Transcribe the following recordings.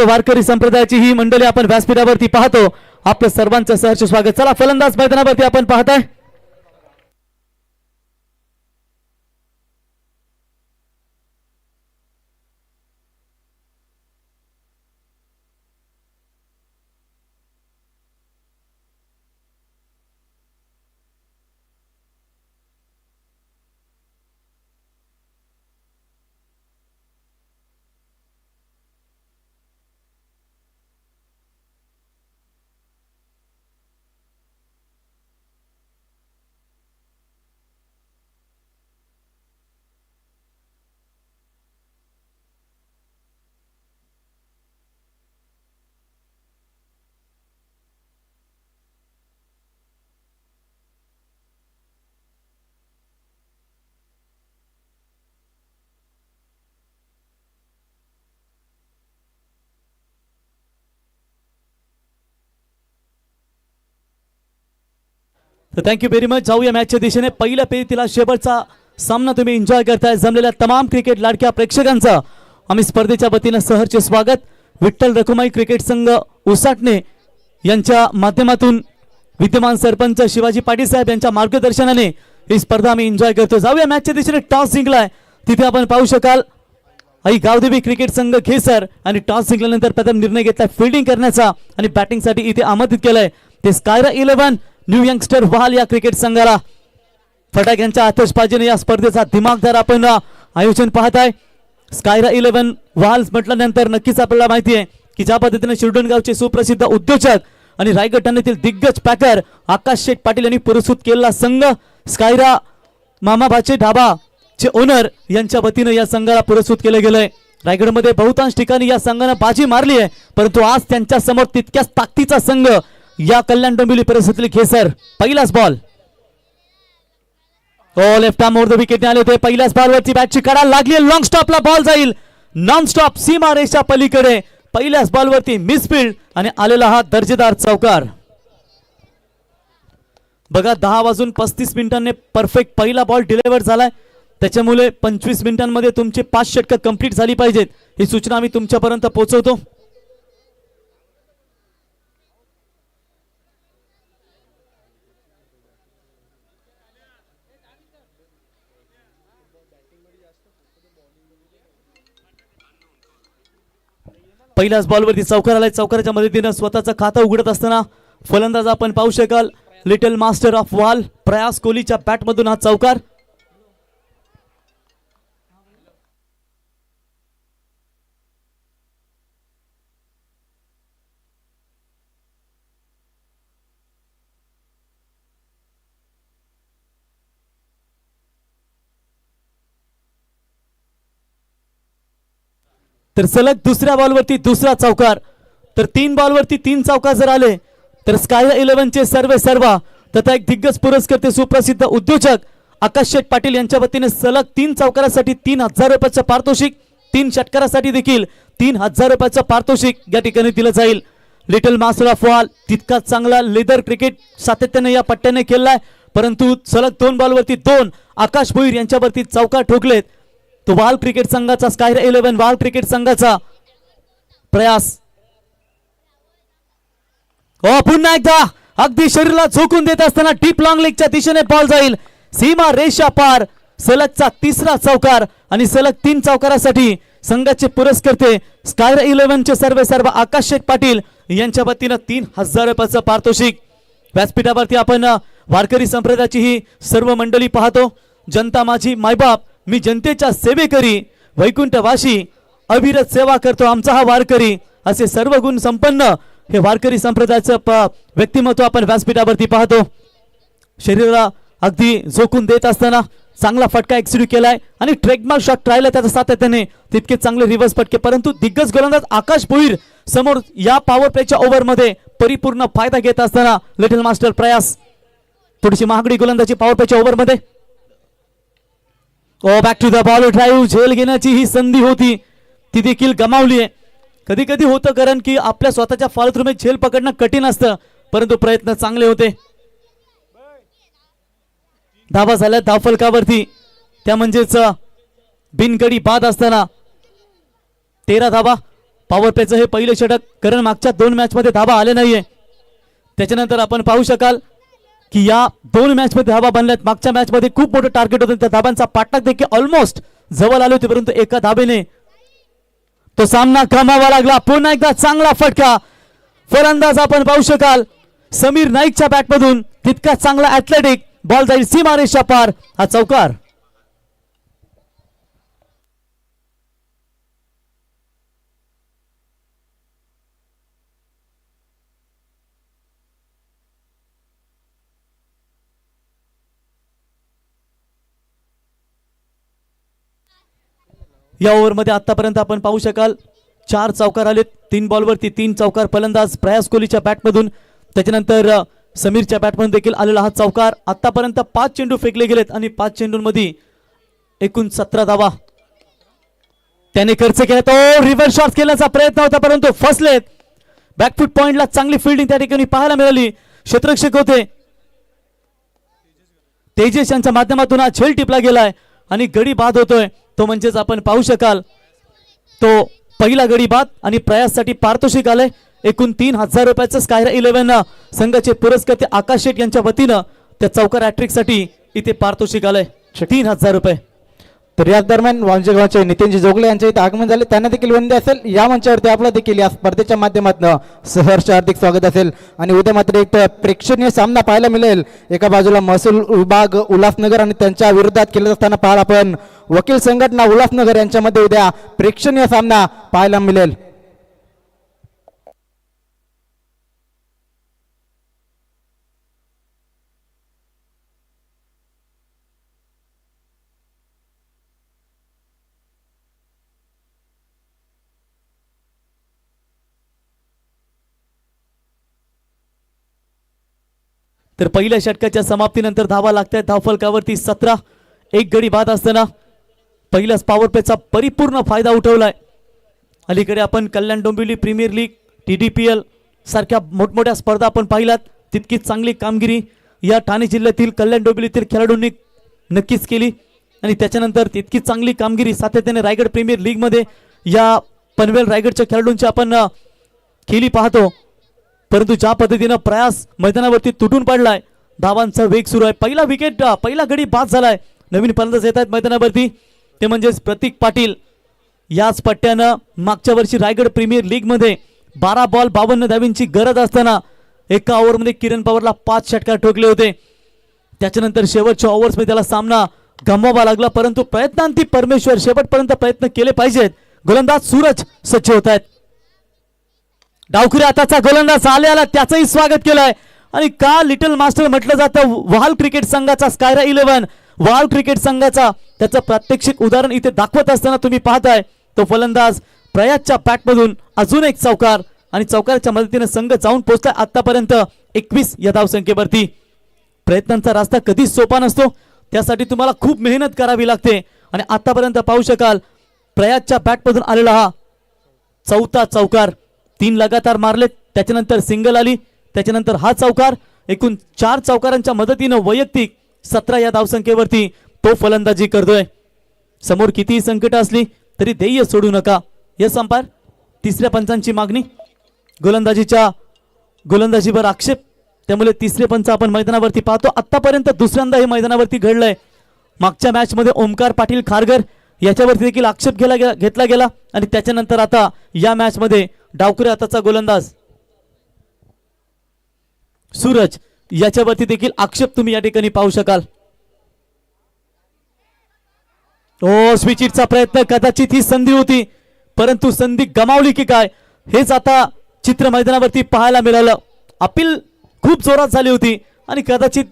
वारकरी संप्रदायाची ही मंडळी आपण व्यासपीठावरती पाहतो. आपलं सर्वांचं सहर्ष स्वागत. चला फलंदाज मैदानावरती आपण पाहताय. Thank you very much. जाऊया मॅचच्या दिशेने. पहिल्या फेरीतील शेवटचा सामना तुम्ही एन्जॉय करताय. जमलेल्या तमाम क्रिकेट लाडक्या प्रेक्षकांचा आम्ही स्पर्धेच्या वतीने सहर्ष स्वागत. विठ्ठल रखुमाई क्रिकेट संघ उसाटणे यांच्या माध्यमातून विद्यमान सरपंच शिवाजी पाटील साहेब यांच्या मार्गदर्शनाने ही स्पर्धा आम्ही एन्जॉय करतो. जाऊया मॅचच्या दिशेने. टॉस जिंकलाय तिथे आपण पाहू शकाल आई गावदेवी क्रिकेट संघ घेसर आणि टॉस जिंकल्यानंतर प्रथम निर्णय घेतलाय फिल्डिंग करण्याचा आणि बॅटिंगसाठी इथे आमंत्रित केलंय ते स्कायरा 11 न्यू यंगस्टर वाल या क्रिकेट संघाला. फटाक्यांच्या आतषबाजीने या स्पर्धेचा दिमागदार आपण आयोजन पाहताय. स्कायरा 11 वाल म्हटल्यानंतर नक्कीच आपल्याला माहिती आहे की ज्या पद्धतीने शिरडोणगावचे सुप्रसिद्ध उद्योजक आणि रायगड ठाण्यातील दिग्गज पॅकर आकाश शेठ पाटील यांनी पुरस्कृत केलेला संघ स्कायरा मामाबाचे ढाबा चे ओनर यांच्या वतीने या संघाला पुरस्कृत केले गेलंय. रायगडमध्ये बहुतांश ठिकाणी या संघाने बाजी मारली आहे, परंतु आज त्यांच्या समोर तितक्याच ताकदीचा संघ या कल्याण डोंबिवली परिसरातील घेसर. पहिलाच ball left arm over the wicket आले होते. पहिल्याच बॉलवरती बॅटची कडा लागली. लॉंग स्टॉपला बॉल जाईल नॉन स्टॉप सीमा रेषा पलीकडे. पहिल्याच बॉलवरती मिसफील्ड आणि आलेला हा दर्जेदार चौकार. बघा 10:35 परफेक्ट पहिला बॉल डिलिव्हर झालाय. त्याच्यामुळे 25 मिनिटांमध्ये तुमचे 5 षटकं कंप्लीट झाली पाहिजेत ही सूचना आम्ही तुमच्यापर्यंत पोहोचवतो. पहिल्याच बॉलवरती चौकार आलाय. चौकाराच्या मदतीने स्वतःचं खातं उघडत असताना फलंदाज आपण पाहू शकाल लिटल मास्टर ऑफ वाल प्रयास कोहलीच्या बॅटमधून हा चौकार. तर सलग दुसऱ्या बॉलवरती दुसरा चौकार. तर 3 बॉलवरती 3 चौकार जर आले तर स्कायरा 11 चे सर्वा तथा एक दिग्गज पुरस्कृत सुप्रसिद्ध उद्योजक आकाश शेठ पाटील यांच्या वतीने सलग 3 चौकारासाठी 3000 रुपयाचं पारितोषिक, 3 षटकारासाठी देखील 3000 रुपयाचं पारितोषिक या ठिकाणी दिलं जाईल. लिटल मास्टर ऑफ वॉल तितकाच चांगला लेदर क्रिकेट सातत्याने या पट्ट्याने खेळलाय, परंतु सलग 2 बॉलवरती 2 आकाश भोईर यांच्यावरती चौकार ठोकलेत. तो वाल क्रिकेट संघाचा स्कायरा 11 वाल क्रिकेट संघाचा प्रयास. पुन्हा एकदा अगदी शरीराला झोकून देत असताना डीप लॉंग लेगच्या दिशेने बॉल जाईल सीमा रेषा पार. सलगचा तिसरा चौकार आणि सलग 3 चौकारासाठी संघाचे पुरस्कर्ते स्कायरा 11 चे सर्व आकाश शेठ पाटील यांच्या वतीने 3000 रुपयाचं पारितोषिक. व्यासपीठावरती आपण वारकरी संप्रदायाची ही सर्व मंडळी पाहतो. जनता माझी मायबाप मी जनतेच्या सेवेकरी वैकुंठवाशी अविरत सेवा करतो आमचा हा वारकरी असे सर्व गुण संपन्न हे वारकरी संप्रदायाचं व्यक्तिमत्व आपण व्यासपीठावरती पाहतो. शरीराला अगदी झोकून देत असताना चांगला फटका एक्सिक्यूट केलाय आणि ट्रेडमार्क शॉट राहिला त्याचा सातत्याने तितके चांगले रिव्हर्स फटके, परंतु दिग्गज गोलंदाज आकाश भोईर समोर या पॉवर प्लेच्या ओव्हरमध्ये परिपूर्ण फायदा घेत असताना लिटल मास्टर प्रयास थोडीशी महागडी गोलंदाजी पॉवर प्लेच्या ओव्हरमध्ये. Back to the ball drive. झेल घेण्याची ही संधी होती ती देखील गमावली आहे. कधी कधी होतं कारण की आपल्या स्वतःच्या फॉलोथ्रू मध्ये झेल पकडणं कठीण असतं, परंतु प्रयत्न चांगले होते. धावा झाल्या धावफलकावरती त्या म्हणजेच बिनगडी बाद असताना 13 धावा पॉवर प्लेचं हे पहिले षटक, कारण मागच्या 2 मॅच मध्ये धाबा आले नाहीये. त्याच्यानंतर आपण पाहू शकाल की या 2 मॅच मध्ये धाबा बनल्यात. मागच्या मॅच मध्ये खूप मोठं टार्गेट होतं, त्या धाबांचा पाठलाग देखील ऑलमोस्ट जवळ आले होते, परंतु एका धाबेने तो सामना गमावा लागला. पुन्हा एकदा चांगला फटका. फलंदाज आपण पाहू शकाल समीर नाईकच्या बॅटमधून तितका चांगला ॲथलेटिक बॉल जाईल सीमारेषा पार. हा चौकार. या ओव्हरमध्ये आतापर्यंत आपण पाहू शकाल 4 चौकार आलेत. 3 बॉलवरती 3 चौकार. फलंदाज प्रयास कोहलीच्या बॅटमधून, त्याच्यानंतर समीरच्या बॅटमधून देखील आलेला हा चौकार. आतापर्यंत 5 चेंडू फेकले गेलेत आणि 5 चेंडूंमध्ये एकूण 17 धावा त्याने खर्च केला. तो रिव्हर्स शॉट खेळण्याचा प्रयत्न होता, परंतु फसलेत. बॅकफूट पॉइंटला चांगली फिल्डिंग त्या ठिकाणी पाहायला मिळाली. क्षेत्ररक्षक होते तेजस यांच्या माध्यमातून हा झेल टिपला गेलाय आणि गडी बाद होतोय. तो म्हणजेच आपण पाहू शकाल तो पहिला गडी बाद आणि प्रयाससाठी पारितोषिक आलंय. एकूण 3000 रुपयाचं स्कायरा 11 संघाचे पुरस्कर्ते आकाश शेठ यांच्या वतीनं त्या चौकार हॅट्रिक साठी इथे पारितोषिक आलंय 3000 रुपये. तर याच दरम्यान वांजेगावचे नितीनजी जोगले यांचे इथे आगमन झाले, त्यांना देखील विनंती असेल या मंचावरती आपलं देखील या स्पर्धेच्या माध्यमातून सहर्ष हार्दिक स्वागत असेल. आणि उद्या मात्र एक प्रेक्षणीय सामना पाहायला मिळेल. एका बाजूला महसूल विभाग उल्हासनगर आणि त्यांच्या विरोधात खेळत असताना पाहाल आपण वकील संघटना उल्हासनगर यांच्यामध्ये उद्या प्रेक्षणीय सामना पाहायला मिळेल. तर पहिल्या षटकाच्या समाप्तीनंतर धावा लागतात. धावफलकावरती 17. एक गडी बाद असताना पहिल्याच पॉवर प्लेचा परिपूर्ण फायदा उठवलाय. अलीकडे आपण Kalyan Dombivli premier league, TDPL सारख्या मोठमोठ्या स्पर्धा आपण पाहिलात. तितकीच चांगली कामगिरी या ठाणे जिल्ह्यातील कल्याण डोंबिवलीतील खेळाडूंनी नक्कीच केली आणि त्याच्यानंतर तितकीच चांगली कामगिरी सातत्याने रायगड प्रीमियर लीग मध्ये या पनवेल रायगडच्या खेळाडूंची आपण केली पाहतो. परंतु ज्या पद्धतीनं प्रयास मैदानावरती तुटून पडलाय, धावांचा वेग सुरू आहे. पहिला गडी बाद झालाय. नवीन फलंदाज येत आहेत मैदानावरती, ते म्हणजेच प्रतीक पाटील. याच पट्ट्यानं मागच्या वर्षी रायगड प्रीमियर लीग मध्ये 12 बॉल 52 धावींची गरज असताना एका ओव्हरमध्ये किरण पवारला 5 षटकार ठोकले होते. त्याच्यानंतर शेवटच्या ओव्हर्समध्ये त्याला सामना गमवावा लागला, परंतु प्रयत्नांती परमेश्वर. शेवटपर्यंत प्रयत्न केले पाहिजेत. गोलंदाज सूरज सज्ज होत आहेत. डावखुरी आताचा गोलंदाज आला त्याचंही स्वागत केलंय. आणि का लिटल मास्टर म्हटलं जातं वाल क्रिकेट संघाचा स्कायरा 11 वाल क्रिकेट संघाचा, त्याचं प्रात्यक्षिक उदाहरण इथे दाखवत असताना तुम्ही पाहताय तो फलंदाज प्रयासच्या बॅटमधून अजून एक चौकार आणि चौकाराच्या मदतीने संघ जाऊन पोहोचलाय आतापर्यंत 21 या धावसंख्येवरती. प्रयत्नांचा रस्ता कधीच सोपा नसतो, त्यासाठी तुम्हाला खूप मेहनत करावी लागते. आणि आतापर्यंत पाहू शकाल प्रयासच्या बॅटमधून आलेला हा 4था चौकार. 3 लगातार मारलेत, त्याच्यानंतर सिंगल आली, त्याच्यानंतर हा चौकार. एकूण 4 चौकारांच्या मदतीनं वैयक्तिक 17 या धावसंख्येवरती तो फलंदाजी करतोय. समोर कितीही संकट असली तरी ध्येय सोडू नका. यस अंपायर, तिसऱ्या पंचांची मागणी. गोलंदाजीवर आक्षेप, त्यामुळे तिसरे पंच आपण मैदानावरती पाहतो. आतापर्यंत दुसऱ्यांदा हे मैदानावरती घडलंय. मागच्या मॅच मध्ये ओमकार पाटील खारगर याच्यावरती देखील आक्षेप घेतला गेला आणि त्याच्यानंतर आता या मॅच मध्ये डावखुरी हाताचा गोलंदाज सूरज याच्यावरती देखील आक्षेप तुम्ही या ठिकाणी पाहू शकाल. स्विचिटचा प्रयत्न, कदाचित ही संधी होती परंतु संधी गमावली की काय हेच आता चित्र मैदानावरती पाहायला मिळालं. अपील खूप जोरात झाली होती आणि कदाचित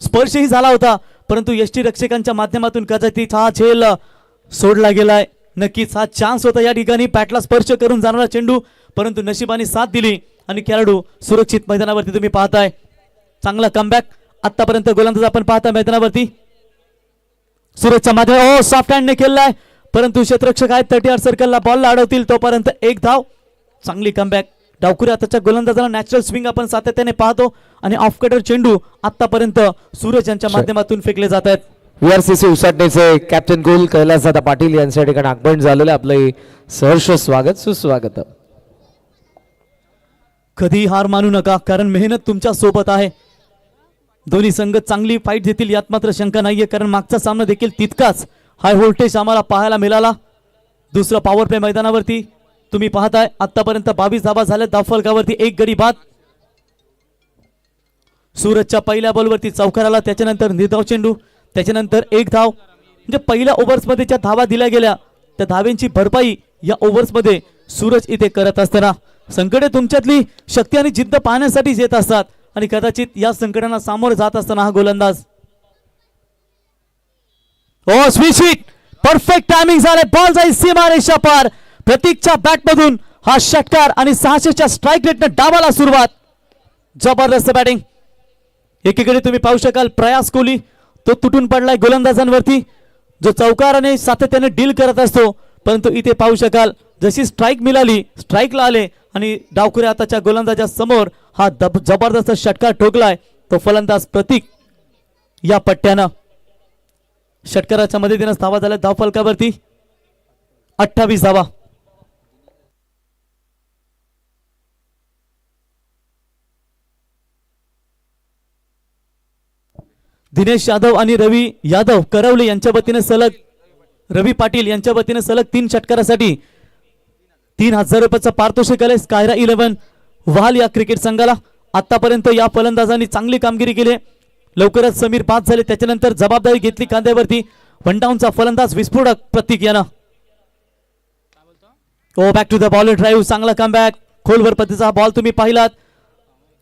स्पर्शही झाला होता, परंतु यष्टी रक्षकांच्या माध्यमातून कदाचित हा झेल सोडला गेलाय. नक्कीच हा चान्स होता या ठिकाणी बॅटला स्पर्श करून जाणारा चेंडू, परंतु नशिबाने साथ दिली आणि खेळाडू सुरक्षित मैदानावरती तुम्ही पाहताय. चांगला कमबॅक आतापर्यंत गोलंदाज आपण पाहता मैदानावरती. सूरजच्या माध्यमातून सॉफ्ट हँडने खेळलाय, परंतु क्षेत्ररक्षक आहेत 38 सर्कलला बॉलला अडवतील तोपर्यंत एक धाव. चांगली कमबॅक. डावखुरी आताच्या गोलंदाजाला नॅचरल स्विंग आपण सातत्याने पाहतो आणि ऑफ कटर चेंडू आतापर्यंत सूरज यांच्या माध्यमातून फेकले जात आहेत. VRCC उसाटणेचे कॅप्टन गोल कैलासदादा पाटील यांच्या ठिकाणी आगमन झालेलं आपले सहर्ष स्वागत सुस्वागत. कधी हार मानू नका, कारण मेहनत तुमच्या सोबत आहे. दोन्ही संघ चांगली फाईट देतील यात मात्र शंका नाहीये, कारण मागचा सामना देखील तितकाच हाय व्होल्टेज आम्हाला पाहायला मिळाला. दुसरा पॉवर प्ले मैदानावरती तुम्ही पाहताय आतापर्यंत 22 धावा झाल्या. धावफलकावरती एक गडी बाद. सूरजच्या पहिल्या बॉलवरती चौकार आला, त्याच्यानंतर निर्धाव चेंडू, त्याच्यानंतर एक धाव. म्हणजे पहिल्या ओव्हर्समध्ये ज्या धावा दिल्या गेल्या त्या धाव्यांची भरपाई या ओव्हर्समध्ये सूरज इथे करत असताना संकटे तुमच्यातली शक्ती आणि जिद्द पाहण्यासाठी येत असतात आणि कदाचित या संकटांना सामोरे जात असताना हा गोलंदाज स्विच हिट, परफेक्ट टायमिंग झाले. बॉल जाईल सीमारेषा पार. प्रतीकच्या बॅट मधून हा षटकार आणि 600च्या स्ट्राईक रेटने डावाला सुरुवात. जबरदस्त बॅटिंग. एकीकडे तुम्ही पाहू शकाल प्रयास कोहली तो तुटून पडलाय गोलंदाजांवरती, जो चौकाराने सातत्याने डील करत असतो. परंतु इथे पाहू शकाल जशी स्ट्राईक मिळाली, स्ट्राईकला आले आणि डावखुरे आताच्या गोलंदाजा समोर हा जबरदस्त षटकार ठोकलाय तो फलंदाज प्रतीक. या पट्ट्यानं षटकाराच्या मदतीने धावा झाल्या धावफलकावरती 28 धावा. दिनेश यादव आणि रवी यादव करवले यांच्या वतीने सलग, रवी पाटील यांच्या वतीने सलग 3 षटकारासाठी 3000 रुपयाचा पारितोषिक आले स्कायरा 11 वाल या क्रिकेट संघाला. आतापर्यंत या फलंदाजांनी चांगली कामगिरी केली. लवकरच समीर बाद झाले, त्याच्यानंतर जबाबदारी घेतली कांद्यावरती वन डाऊनचा फलंदाज विस्फोटक प्रतीक यानं. Back to the ball drive, चांगला कमबॅक. खोलवर पद्धतीचा बॉल तुम्ही पाहिलात.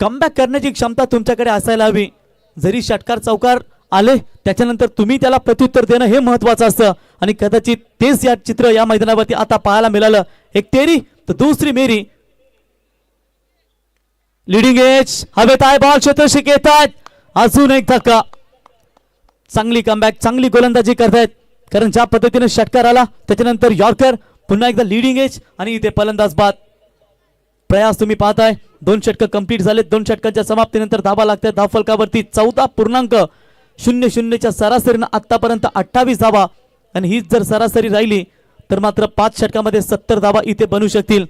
कमबॅक करण्याची क्षमता तुमच्याकडे असायला हवी. जरी षटकार चौकार आले त्याच्यानंतर तुम्ही त्याला प्रत्युत्तर देणं हे महत्वाचं असतं आणि कदाचित तेच या चित्र या मैदानावरती आता पाहायला मिळालं. एक तेरी तर दुसरी मेरी. लिडिंग एज हवेत आहे, बॉल क्षेत्ररक्षक येतात. अजून एक धक्का. चांगली कमबॅक, चांगली गोलंदाजी करतायत, कारण ज्या पद्धतीने षटकार आला त्याच्यानंतर यॉर्कर, पुन्हा एकदा लिडिंग एज आणि इथे फलंदाज बाद. प्रयास तुम्ही पाहताय 2 षटक कंप्लीट झाले. 2 षटकांच्या समाप्तीनंतर धावा लागतात धावफलकावरती 14.00च्या सरासरीनं आतापर्यंत 28 धावा आणि हीच जर सरासरी राहिली तर मात्र 5 षटकामध्ये 70 धावा इथे बनू शकतील.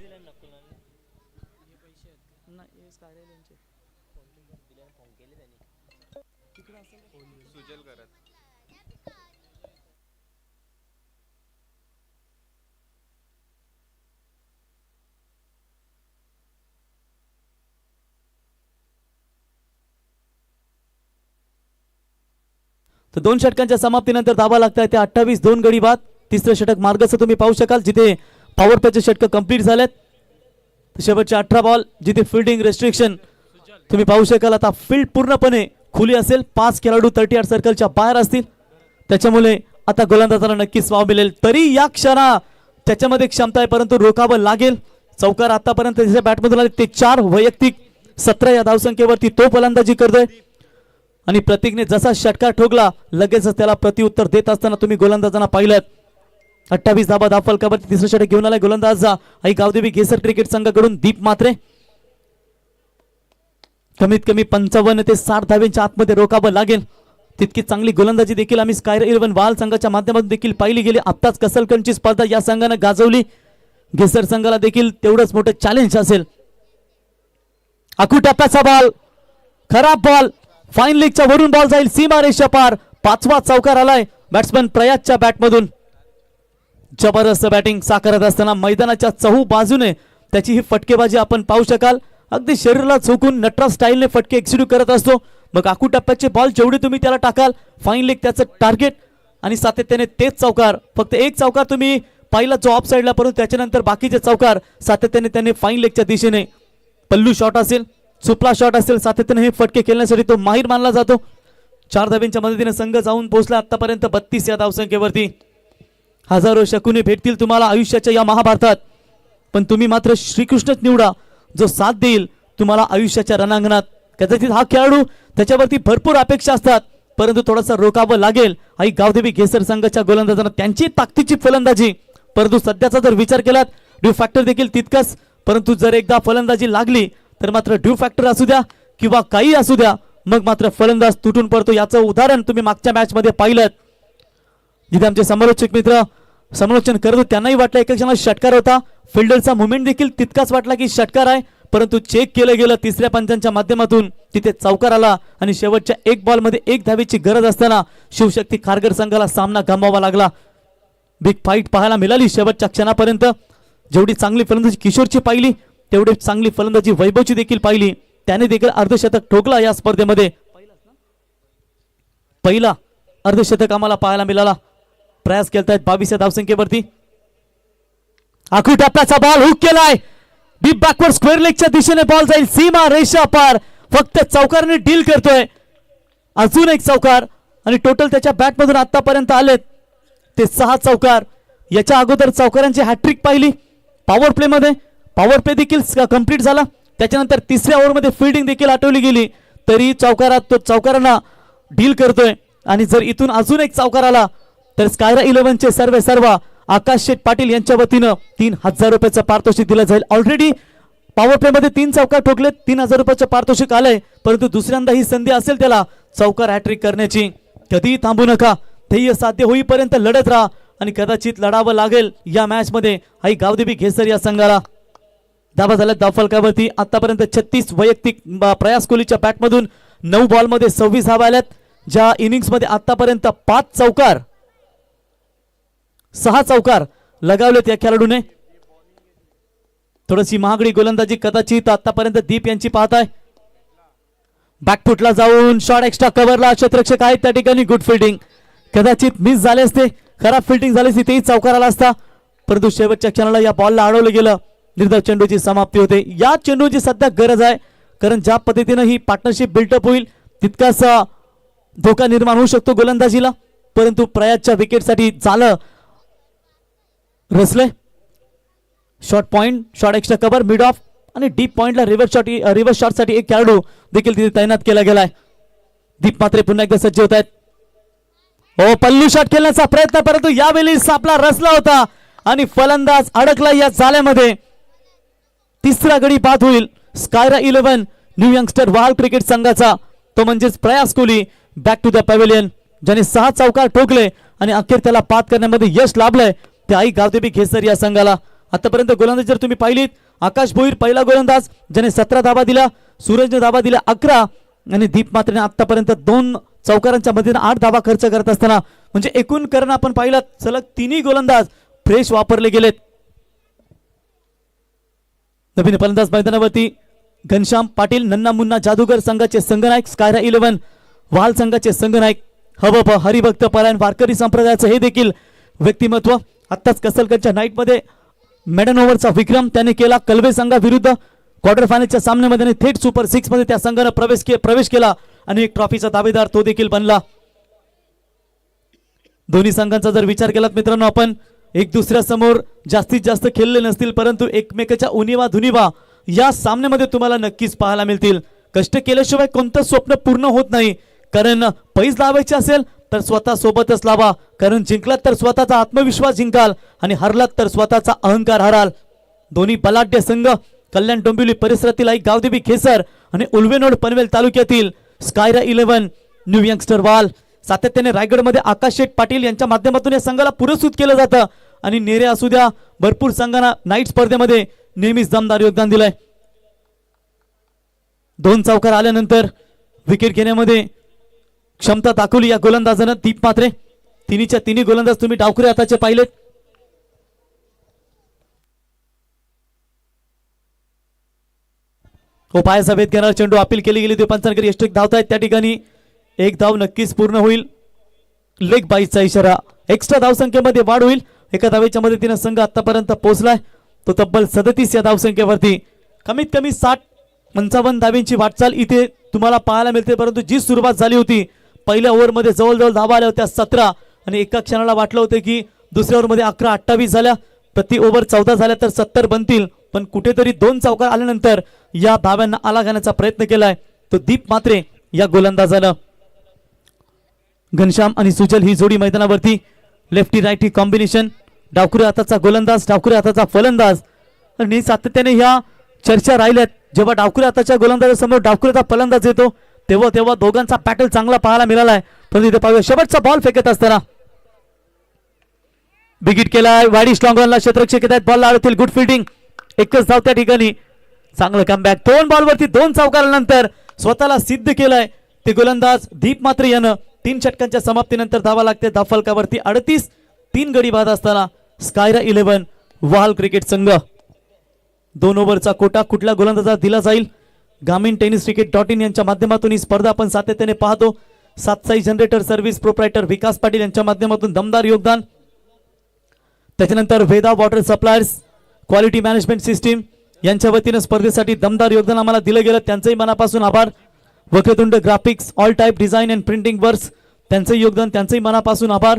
तर 2 षटकांच्या समाप्तीनंतर धावा लागतात त्या 28. 2 गडी बाद. तिसरं षटक मार्गचं तुम्ही पाहू शकाल जिथे पॉवर प्लेचे षटक कंप्लीट झालेत. शेवटचे 18 बॉल जिथे फिल्डिंग रेस्ट्रिक्शन तुम्ही पाहू शकाल. आता फील्ड पूर्णपणे खुली असेल. 5 खेळाडू 38 सर्कलच्या बाहेर असतील, त्याच्यामुळे आता गोलंदाजाला नक्कीच वाव मिळेल. तरी या क्षणा त्याच्यामध्ये क्षमता आहे, परंतु रोखावं लागेल. चौकार आतापर्यंत त्याच्या बॅटमधून आले ते 4 वैयक्तिक. 17 या धावसंख्येवरती तो फलंदाजी करतोय आणि प्रतीकने जसा षटकार ठोकला लगेचच त्याला प्रत्युत्तर देत असताना तुम्ही गोलंदाजांना पाहिलं. 28 धावा धावफलकावरती तिसरं षटक घेऊन आलाय गोलंदाज आई गावदेवी घेसर क्रिकेट संघाकडून दीप मात्रे. कमीत कमी 55 ते 60 धाव्यांच्या आतमध्ये रोखावं लागेल. तितकी चांगली गोलंदाजी देखील आम्ही स्कायर 11 वाल संघाच्या माध्यमातून देखील पाहिली गेली. आत्ताच कसलकंची स्पर्धा या संघानं गाजवली. घेसर संघाला देखील तेवढंच मोठं चॅलेंज असेल. आखू टप्प्याचा बॉल, खराब बॉल. फाईन लेगच्या वरून बॉल जाईल सीमारेषा पार. 5वा चौकार आलाय बॅट्समन प्रयासच्या बॅटमधून. जबरदस्त बॅटिंग साकारत असताना मैदानाच्या चहू बाजूने त्याची ही फटकेबाजी आपण पाहू शकाल. अगदी शरीराला झोकून नटराज स्टाईलने फटके एक्झिक्यूट करत असतो. मग आखू टप्प्याचे बॉल जेवढे तुम्ही त्याला टाकाल फाईन लेग त्याचं टार्गेट आणि सातत्याने तेच चौकार. फक्त एक चौकार तुम्ही पाहिला जो ऑफ साईडला, परंतु त्याच्यानंतर बाकीचे चौकार सातत्याने त्याने फाईन लेगच्या दिशेने पल्लू शॉट असेल, सुपला शॉट असेल, सातत्याने हे फटके खेळण्यासाठी तो माहीर मानला जातो. 4 धाव्यांच्या मदतीने संघ जाऊन पोहोचला आतापर्यंत 32 या धावसंख्येवरती. हजारो शकुने भेटतील तुम्हाला आयुष्याच्या या महाभारतात, पण तुम्ही मात्र श्रीकृष्णच निवडा जो साथ देईल तुम्हाला आयुष्याच्या रणांगणात. कदाचित हा खेळाडू त्याच्यावरती भरपूर अपेक्षा असतात, परंतु थोडासा रोखावं लागेल. आई गावदेवी घेसर संघाच्या गोलंदाजांना त्यांची ताकदीची फलंदाजी, परंतु सध्याचा जर विचार केलात ड्यू फॅक्टर देखील तितकंच. परंतु जर एकदा फलंदाजी लागली तर मात्र ड्यू फॅक्टर असू द्या किंवा काही असू द्या, मग मात्र फलंदाज तुटून पडतो. याचं उदाहरण तुम्ही मागच्या मॅच मध्ये पाहिलं. जिथे आमचे समालोचक मित्र समालोचन करत होते त्यांनाही वाटलं एका क्षणाला षटकार होता. फिल्डरचा मुवमेंट देखील तितकाच वाटला की षटकार आहे, परंतु चेक केलं गेलं तिसऱ्या पंचांच्या माध्यमातून तिथे चौकार आला आणि शेवटच्या एक बॉलमध्ये एक धावेची गरज असताना शिवशक्ती खारघर संघाला सामना गमवावा लागला. बिग फाईट पाहायला मिळाली शेवटच्या क्षणापर्यंत. जेवढी चांगली फलंदाजी किशोरची पाहिली तेवढी चांगली फलंदाजी वैभवची देखील पाहिली. त्याने देखील अर्धशतक ठोकला या स्पर्धेमध्ये. पहिला अर्धशतक आम्हाला पाहायला मिळाला. प्रयास केलतायत 22 धावसंख्येवरती. आखरी टप्प्याचा बॉल हुक केलाय. डीप बॅकवर्ड स्क्वेअर लेगच्या दिशेने बॉल जाईल. सीमा रेषा पार. फक्त चौकारने डील करतोय. अजून एक चौकार आणि टोटल त्याच्या बॅटमधून आतापर्यंत आलेत ते 6 चौकार. याच्या अगोदर चौकारांची हॅट्रिक पाहिली पॉवर प्ले मध्ये. पॉवर प्ले देखील कंप्लीट झाला. त्याच्यानंतर तिसऱ्या ओव्हरमध्ये फिल्डिंग देखील आठवली गेली तरी चौकारात तो चौकारांना डील करतोय. आणि जर इथून अजून एक चौकार आला तर स्कायरा 11चे सर्व आकाश शेठ पाटील यांच्या वतीनं 3000 रुपयाचं पारितोषिक दिलं जाईल. ऑलरेडी पॉवर प्ले मध्ये 3 चौकार ठोकले, 3000 रुपयाचं पारितोषिक आलंय. परंतु दुसऱ्यांदा ही संधी असेल त्याला चौकार हॅट्रिक करण्याची. कधीही थांबू नका. ध्येय साध्य होईपर्यंत लढत राहा आणि कदाचित लढावं लागेल या मॅच मध्ये आई गावदेवी घेसर या संघाला. धावा झाल्या धावफलकावरती. आतापर्यंत 36 वैयक्तिक प्रयास कोहलीच्या बॅटमधून 9 बॉलमध्ये 26 धावा आल्यात. ज्या इनिंग्स मध्ये आतापर्यंत 5 चौकार 6 चौकार लगावलेत या खेळाडूने. थोडीशी महागडी गोलंदाजी कदाचित आतापर्यंत दीप यांची पाहताय. बॅकफुटला जाऊन शॉट एक्स्ट्रा कव्हरला क्षेत्ररक्षक आहेत त्या ठिकाणी. Good fielding. कदाचित मिस झाले असते, खराब फिल्डिंग झाली असती तेही चौकार आला असता. परंतु शेवटच्या क्षणाला या बॉलला अडवलं गेलं. निर्धाव चेंडूची समाप्ती होते. या चेंडूची सध्या गरज आहे, कारण ज्या पद्धतीने ही पार्टनरशिप बिल्टअप होईल तितकाच धोका निर्माण होऊ शकतो गोलंदाजीला. परंतु प्रयासच्या विकेटसाठी झालं रसले. Short point, short extra cover, mid off आणि डीप पॉइंटला रिव्हर्स शॉटसाठी एक खेळाडू देखील तिथे तैनात केला गेलाय. दीप मात्रे पुन्हा एकदा सज्ज होत आहेत. ओ पल्लू शॉट खेळण्याचा प्रयत्न, परंतु यावेळी सापला रसला होता आणि फलंदाज अडकला या जाळ्यामध्ये. तिसरा गडी बाद होईल स्कायरा 11 न्यू यंगस्टर वाल क्रिकेट संघाचा, तो म्हणजेच Prayas Kohli back to the pavilion, ज्याने 6 चौकार ठोकले आणि अखेर त्याला बाद करण्यामध्ये यश लाभलंय ते आई गावदेवी घेसर या संघाला. आतापर्यंत गोलंदाज जर तुम्ही पाहिलीत, आकाश भोईर पहिला गोलंदाज ज्याने 17 धावा दिल्या, सूरजने धावा दिल्या 11 आणि दीप मात्रेने आतापर्यंत 2 चौकारांच्या मधीने 8 धावा खर्च करत असताना म्हणजे एकूण करण आपण पाहिलं सलग 3 गोलंदाज फ्रेश वापरले गेलेत. नवीन फलंदाज मैदानावरती घनश्याम पाटील, नन्ना मुन्ना जादूगर संघाचे संघनायक, स्कायरा 11 वाल संघाचे संघनायक, हवप हरिभक्त परायण वारकरी संप्रदायाचं हे देखील व्यक्तिमत्व. आत्ताच कसलकरच्या नाईट मध्ये मेडन ओव्हरचा विक्रम त्याने केला कलवे संघाविरुद्ध. क्वार्टर फायनलच्या सामन्यामध्ये थेट सुपर 6 मध्ये त्या संघाने प्रवेश केला आणि एक ट्रॉफीचा दावेदार तो देखील बनला. दोन्ही संघांचा जर विचार केलात मित्रांनो आपण, एक दुसऱ्या समोर जास्तीत जास्त खेळले नसतील, परंतु एकमेकाच्या उणीवा धुनीवा या सामन्यामध्ये तुम्हाला नक्कीच पाहायला मिळतील. कष्ट केल्याशिवाय कोणतं स्वप्न पूर्ण होत नाही, कारण पैज लावायचे असेल तर स्वतः सोबतच लावा, कारण जिंकलात तर स्वतःचा आत्मविश्वास जिंकाल आणि हरलात तर स्वतःचा अहंकार हराल. दोन्ही बलाढ्य संघ कल्याण डोंबिवली परिसरातील आई गावदेवी घेसर आणि उल्वेनोड पनवेल तालुक्यातील स्कायरा 11 न्यू यंगस्टर वाल. सातत्याने रायगडमध्ये आकाश शेठ पाटील यांच्या माध्यमातून या संघाला पुरस्कृत केलं जातं आणि नेरे असू द्या भरपूर संघांना नाईट स्पर्धेमध्ये नेहमीच दमदार योगदान दिलंय. 2 चौकार आल्यानंतर विकेट घेण्यामध्ये क्षमता दाखवली या गोलंदाजानं दीप मात्रे. तिन्हीच्या तिन्ही गोलंदाज तुम्ही डावखुरे हाताचे पाहिलेत. पायाचा वेध घेणारा चेंडू अपील केली गेली. पंचांकडे यष्टिक धावतायत त्या ठिकाणी एक धाव नक्कीच पूर्ण होईल. लेग बाईचा इशारा. एक्स्ट्रा धावसंख्येमध्ये वाढ होईल. एका धावेच्या मदतीने संघ आतापर्यंत पोहोचलाय तो तब्बल 37 या धावसंख्येवरती. कमीत कमी 60-55 धावेंची वाटचाल इथे तुम्हाला पाहायला मिळते. परंतु जी सुरुवात झाली होती पहिल्या ओव्हरमध्ये जवळजवळ धावा आल्या होत्या 17 आणि एका क्षणाला वाटलं होतं की दुसऱ्या ओव्हरमध्ये 11-28 झाल्या, प्रति ओव्हर 14 झाल्या तर 70 बनतील. पण कुठेतरी 2 चौकार आल्यानंतर या धाव्यांना आला घालण्याचा प्रयत्न केलाय तो दीप मात्रे या गोलंदाजानं. घनश्याम आणि सुजल ही जोडी मैदानावरती. Lefty righty combination. डावखुरे हाताचा गोलंदाज, डावखुरे हाताचा फलंदाज. आणि सातत्याने ह्या चर्चा राहिल्यात. जेव्हा डावखुरे हाताच्या गोलंदाजासमोर डावखुरेचा फलंदाज येतो तेव्हा दोघांचा पॅटल चांगला पाहायला मिळालाय. पण इथे पाहूया शेवटचा बॉल फेकत असताना बिगिट केलाय वाडी स्ट्रॉंगॉनला क्षेत्ररक्षक येत आहेत बॉलला अडतील गुड फिल्डिंग एकच धाव त्या ठिकाणी चांगलं कमबॅक 2 बॉलवरती 2 चौकारानंतर स्वतःला सिद्ध केलंय ते गोलंदाज दीप मात्र यानं 3 षटकांच्या समाप्तीनंतर धावा लागते धावफलकावरती 38 3 गडी बाद असताना स्कायरा 11 वाल क्रिकेट संघ 2 ओव्हरचा कोटा कुठल्या गोलंदाजाला दिला जाईल ग्रामीण टेनिस क्रिकेट.in यांच्या माध्यमातून ही स्पर्धा आपण सातत्याने पाहतो सातसाई जनरेटर सर्व्हिस प्रोप्रायटर विकास पाटील यांच्या माध्यमातून दमदार योगदान त्याच्यानंतर Veda water suppliers quality management system यांच्या वतीने स्पर्धेसाठी दमदार योगदान आम्हाला दिलं गेलं त्यांचंही मनापासून आभार Vakratund graphics all type design and printing works त्यांचंही योगदान त्यांचंही मनापासून आभार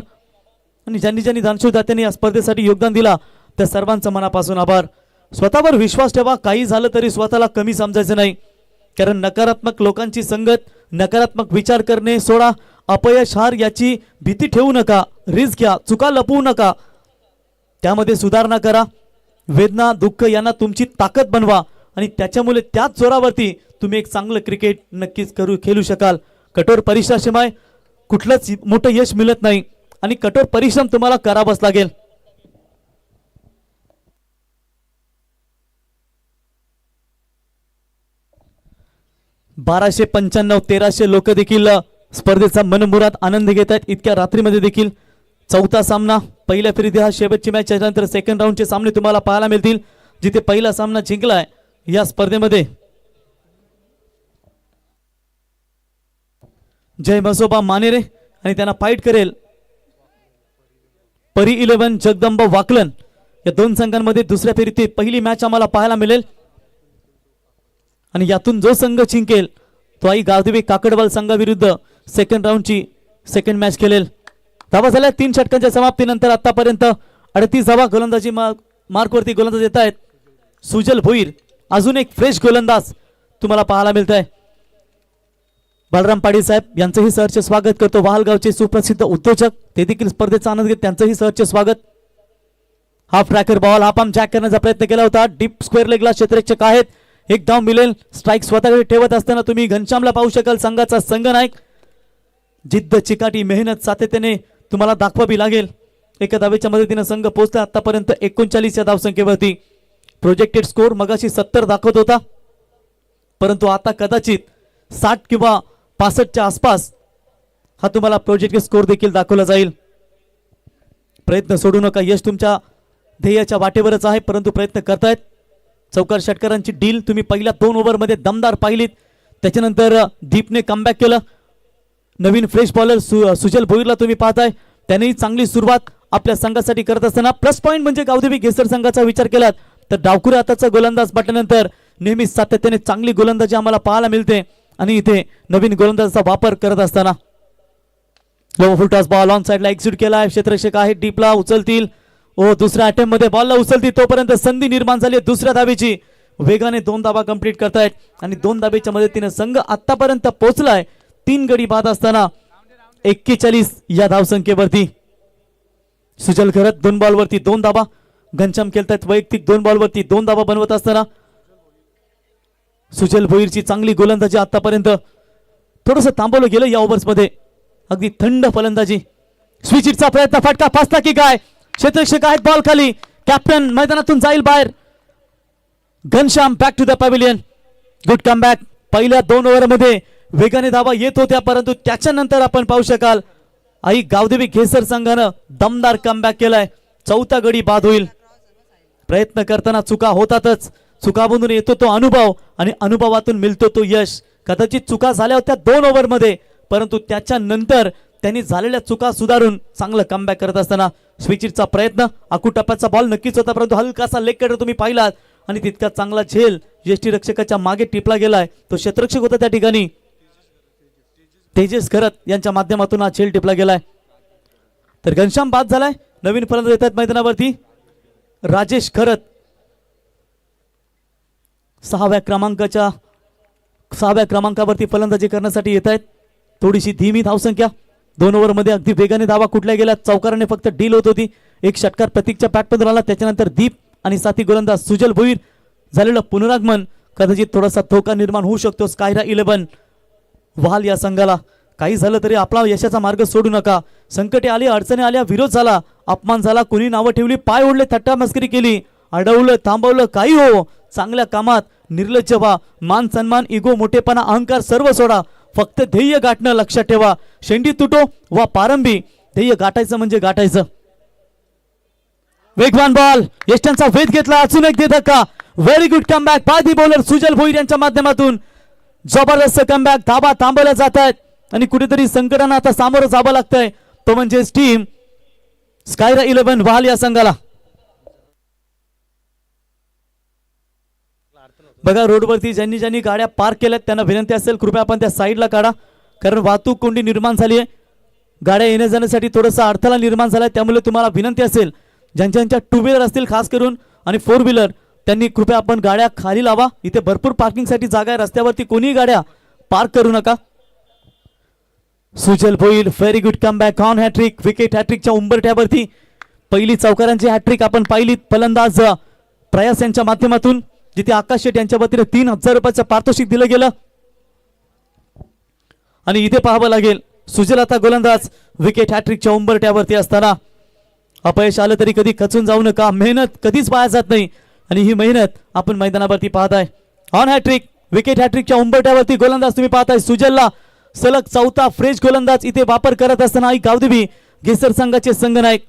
आणि ज्यांनी दानशूरदात्यांनी या स्पर्धेसाठी योगदान दिला त्या सर्वांचं मनापासून आभार स्वतःवर विश्वास ठेवा काही झालं तरी स्वतःला कमी समजायचं नाही कारण नकारात्मक लोकांची संगत नकारात्मक विचार करणे सोडा अपयश हार याची भीती ठेवू नका रिस्क घ्या चुका लपवू नका त्यामध्ये सुधारणा करा वेदना दुःख यांना तुमची ताकद बनवा आणि त्याच्यामुळे त्याच जोरावरती तुम्ही एक चांगलं क्रिकेट नक्कीच खेळू शकाल कठोर परिश्रमाशिवाय कुठलंच मोठं यश मिळत नाही आणि कठोर परिश्रम तुम्हाला करावाच लागेल बाराशे 1300 लोक देखील स्पर्धेचा मनमुराद आनंद घेत आहेत इतक्या रात्रीमध्ये देखील चौथा सामना पहिल्या फेरीत हा शेवटची मॅच त्यानंतर सेकंड राऊंडचे सामने तुम्हाला पाहायला मिळतील जिथे पहिला सामना जिंकलाय या स्पर्धेमध्ये जय मसोबा मानेरे आणि त्यांना फाईट करेल परी 11 जगदंब वाकलन या दोन संघांमध्ये दुसऱ्या फेरीत पहिली मॅच आम्हाला पाहायला मिळेल आणि यातून जो संघ जिंकेल तो आई गावदेवी काकडवाल संघाविरुद्ध सेकंड राऊंडची सेकंड मॅच खेळेल धावा झाल्या 3 षटकांच्या समाप्तीनंतर आतापर्यंत 38 धावा गोलंदाजी मार्कवरती गोलंदाज येत आहेत सुजल भोईर अजून एक फ्रेश गोलंदाज तुम्हाला पाहायला मिळत आहे बलराम पाटील साहेब यांचंही सहर्ष स्वागत करतो वाहलगावचे सुप्रसिद्ध उद्योजक ते देखील स्पर्धेचा आनंद घेत त्यांचंही सहर्ष स्वागत half tracker ball half arm jack करण्याचा प्रयत्न केला होता डीप स्क्वेअर लेगला क्षेत्ररक्षक आहेत एक धाव मिळेल स्ट्राइक स्वतःकडे ठेवत असताना तुम्ही घनश्यामला पाहू शकाल संघाचा संघनायक जिद्द चिकाटी मेहनत सातत्याने तुम्हाला दाखवावी लागेल एका धावेच्या मदतीने संघ पोहोचला आतापर्यंत 39 या धावसंख्येवरती प्रोजेक्टेड स्कोर मगाशी 70 दाखवत होता परंतु आता कदाचित 60 किंवा 65च्या आसपास हा तुम्हाला प्रोजेक्टेड स्कोर देखील दाखवला जाईल प्रयत्न सोडू नका यश तुमच्या ध्येयाच्या वाटेवरच आहे परंतु प्रयत्न करतायत चौकार षटकारांची डील तुम्ही पहिल्या 2 ओव्हरमध्ये दमदार पाहिलीत त्याच्यानंतर दीपने कमबॅक केलं नवीन फ्रेश बॉलर सुजल भोईरला तुम्ही पाहताय त्यानेही चांगली सुरुवात आपल्या संघासाठी करत असताना प्लस पॉईंट म्हणजे गावदेवी घेसर संघाचा विचार केलात तर डावकुरे हाताचा गोलंदाज म्हटल्यानंतर नेहमी सातत्याने चांगली गोलंदाजी आम्हाला पाहायला मिळते आणि इथे नवीन गोलंदाजाचा वापर करत असताना low full toss ball on साइडला एक्झिक्यूट केला क्षेत्ररक्षक आहे डीपला उचलतील ओ दुसऱ्या अटेम्प्ट मध्ये बॉलला उचलतील तोपर्यंत संधी निर्माण झाली दुसऱ्या धावेची वेगाने 2 धावा कंप्लीट करतायत आणि 2 धावेच्या मदतीने संघ आतापर्यंत पोहोचलाय 3 गडी बाद असताना 41 या धावसंख्येवरती सुजल करत 2 बॉलवरती 2 धावा घनश्याम खेळतायत वैयक्तिक 2 बॉलवरती 2 धावा बनवत असताना सुजल भोईरची चांगली गोलंदाजी आतापर्यंत थोडस थांबवलं गेलं या ओव्हर्स मध्ये अगदी थंड फलंदाजी स्विचिटचा प्रयत्न फटका फासला की काय क्षेत्ररक्षक आहेत बॉल खाली कॅप्टन मैदानातून जाईल बाहेर Ghanshyam back to the pavilion good comeback पहिल्या 2 ओव्हरमध्ये वेगाने धावा येत होत्या परंतु त्याच्यानंतर आपण पाहू शकाल आई गावदेवी घेसर संघानं दमदार कमबॅक केलाय चौथा गडी बाद होईल प्रयत्न करताना चुका होतातच चुकामधून येतो तो अनुभव आणि अनुभवातून मिळतो तो यश कदाचित चुका झाल्या होत्या 2 ओव्हरमध्ये परंतु त्याच्यानंतर त्यांनी झालेल्या चुका सुधारून चांगलं कमबॅक करत असताना स्विचिटचा प्रयत्न आकुटप्प्याचा बॉल नक्कीच होता परंतु हलकासा लेग कटर तुम्ही पाहिलात आणि तितका चांगला झेल यष्टी रक्षकाच्या मागे टिपला गेलाय तो क्षेत्ररक्षक होता त्या ठिकाणी तेजस खरत यांच्या माध्यमातून हा झेल टिपला गेलाय तर घनश्याम बाद झालाय नवीन फलंदाज येतात मैदानावरती राजेश खरत 6व्या क्रमांकावरती फलंदाजी करण्यासाठी येत आहेत थोडीशी धीमी धावसंख्या 2 ओव्हरमध्ये अगदी वेगाने धावा कुठल्या गेल्या चौकाराने फक्त डील होत होती एक षटकार प्रतीकच्या बॅटमधून आला त्याच्यानंतर दीप आणि साथी गोलंदाज सुजल भोईर झालेलं पुनरागमन कदाचित थोडासा धोका निर्माण होऊ शकतो स्कायरा 11 वाल या संघाला काही झालं तरी आपला यशाचा मार्ग सोडू नका. संकटे आली, अडचणी आल्या, विरोध झाला, अपमान झाला, कोणी नावं ठेवली, पाय ओढले, थट्टा मस्करी केली, अडवलं, थांबवलं, काही हो, चांगल्या कामात निर्लज्ज व्हा. मान सन्मान, इगो, मोठेपणा, अहंकार सर्व सोडा. फक्त ध्येय गाठणं लक्षात ठेवा. शेंडी तुटो वा पारंबी, ध्येय गाठायचं म्हणजे गाठायचं. वेगवान बॉल, यष्टांचा वेध घेतला, अजून एक धक्का. व्हेरी गुड कमबॅक बादी बॉलर सुजल भोईर यांच्या माध्यमातून. जबरदस्त कमबॅक, धाबा थांबवल्या जात आहेत आणि कुठेतरी संकटांना आता सामोरं जावं लागतंय. तो म्हणजे टीम स्कायरा 11 वाहल या संघाला. बघा रोडवरती ज्यांनी ज्यांनी गाड्या पार्क केल्यात त्यांना विनंती असेल कृपया आपण त्या साईडला काढा, कारण वाहतूक कोंडी निर्माण झाली आहे. गाड्या येण्या जाण्यासाठी थोडासा अडथळा निर्माण झाला, त्यामुळे तुम्हाला विनंती असेल ज्यांच्या टू व्हीलर असतील खास करून आणि फोर व्हीलर त्यांनी कृपया आपण गाड्या खाली लावा. इथे भरपूर पार्किंगसाठी जागा आहे, रस्त्यावरती कोणी गाड्या पार्क करू नका. Sujal Bhoir very good comeback on hattrick, wicket हॅट्रिकच्या उंबरठ्यावरती पहिली चौकारांची हॅट्रिक आपण पाहिली. फलंदाज प्रयास यांच्या माध्यमातून, जिथे आकाश शेट यांच्या वतीने 3,000 रुपयाचं पारितोषिक दिलं गेलं. आणि इथे पाहावं लागेल सुजल आता गोलंदाज विकेट हॅट्रिकच्या उंबरठ्यावरती असताना. अपयश आलं तरी कधी खचून जाऊ नका, मेहनत कधीच वाया जात नाही आणि ही मेहनत आपण मैदानावरती पाहताय. ऑन हॅट्रिक, विकेट हॅट्रिकच्या उंबरठ्यावरती गोलंदाज तुम्ही पाहताय सुजलला सलग चौथा फ्रेश गोलंदाज इथे वापर करत असताना आई गावदेवी घेसर संघाचे संघनायक.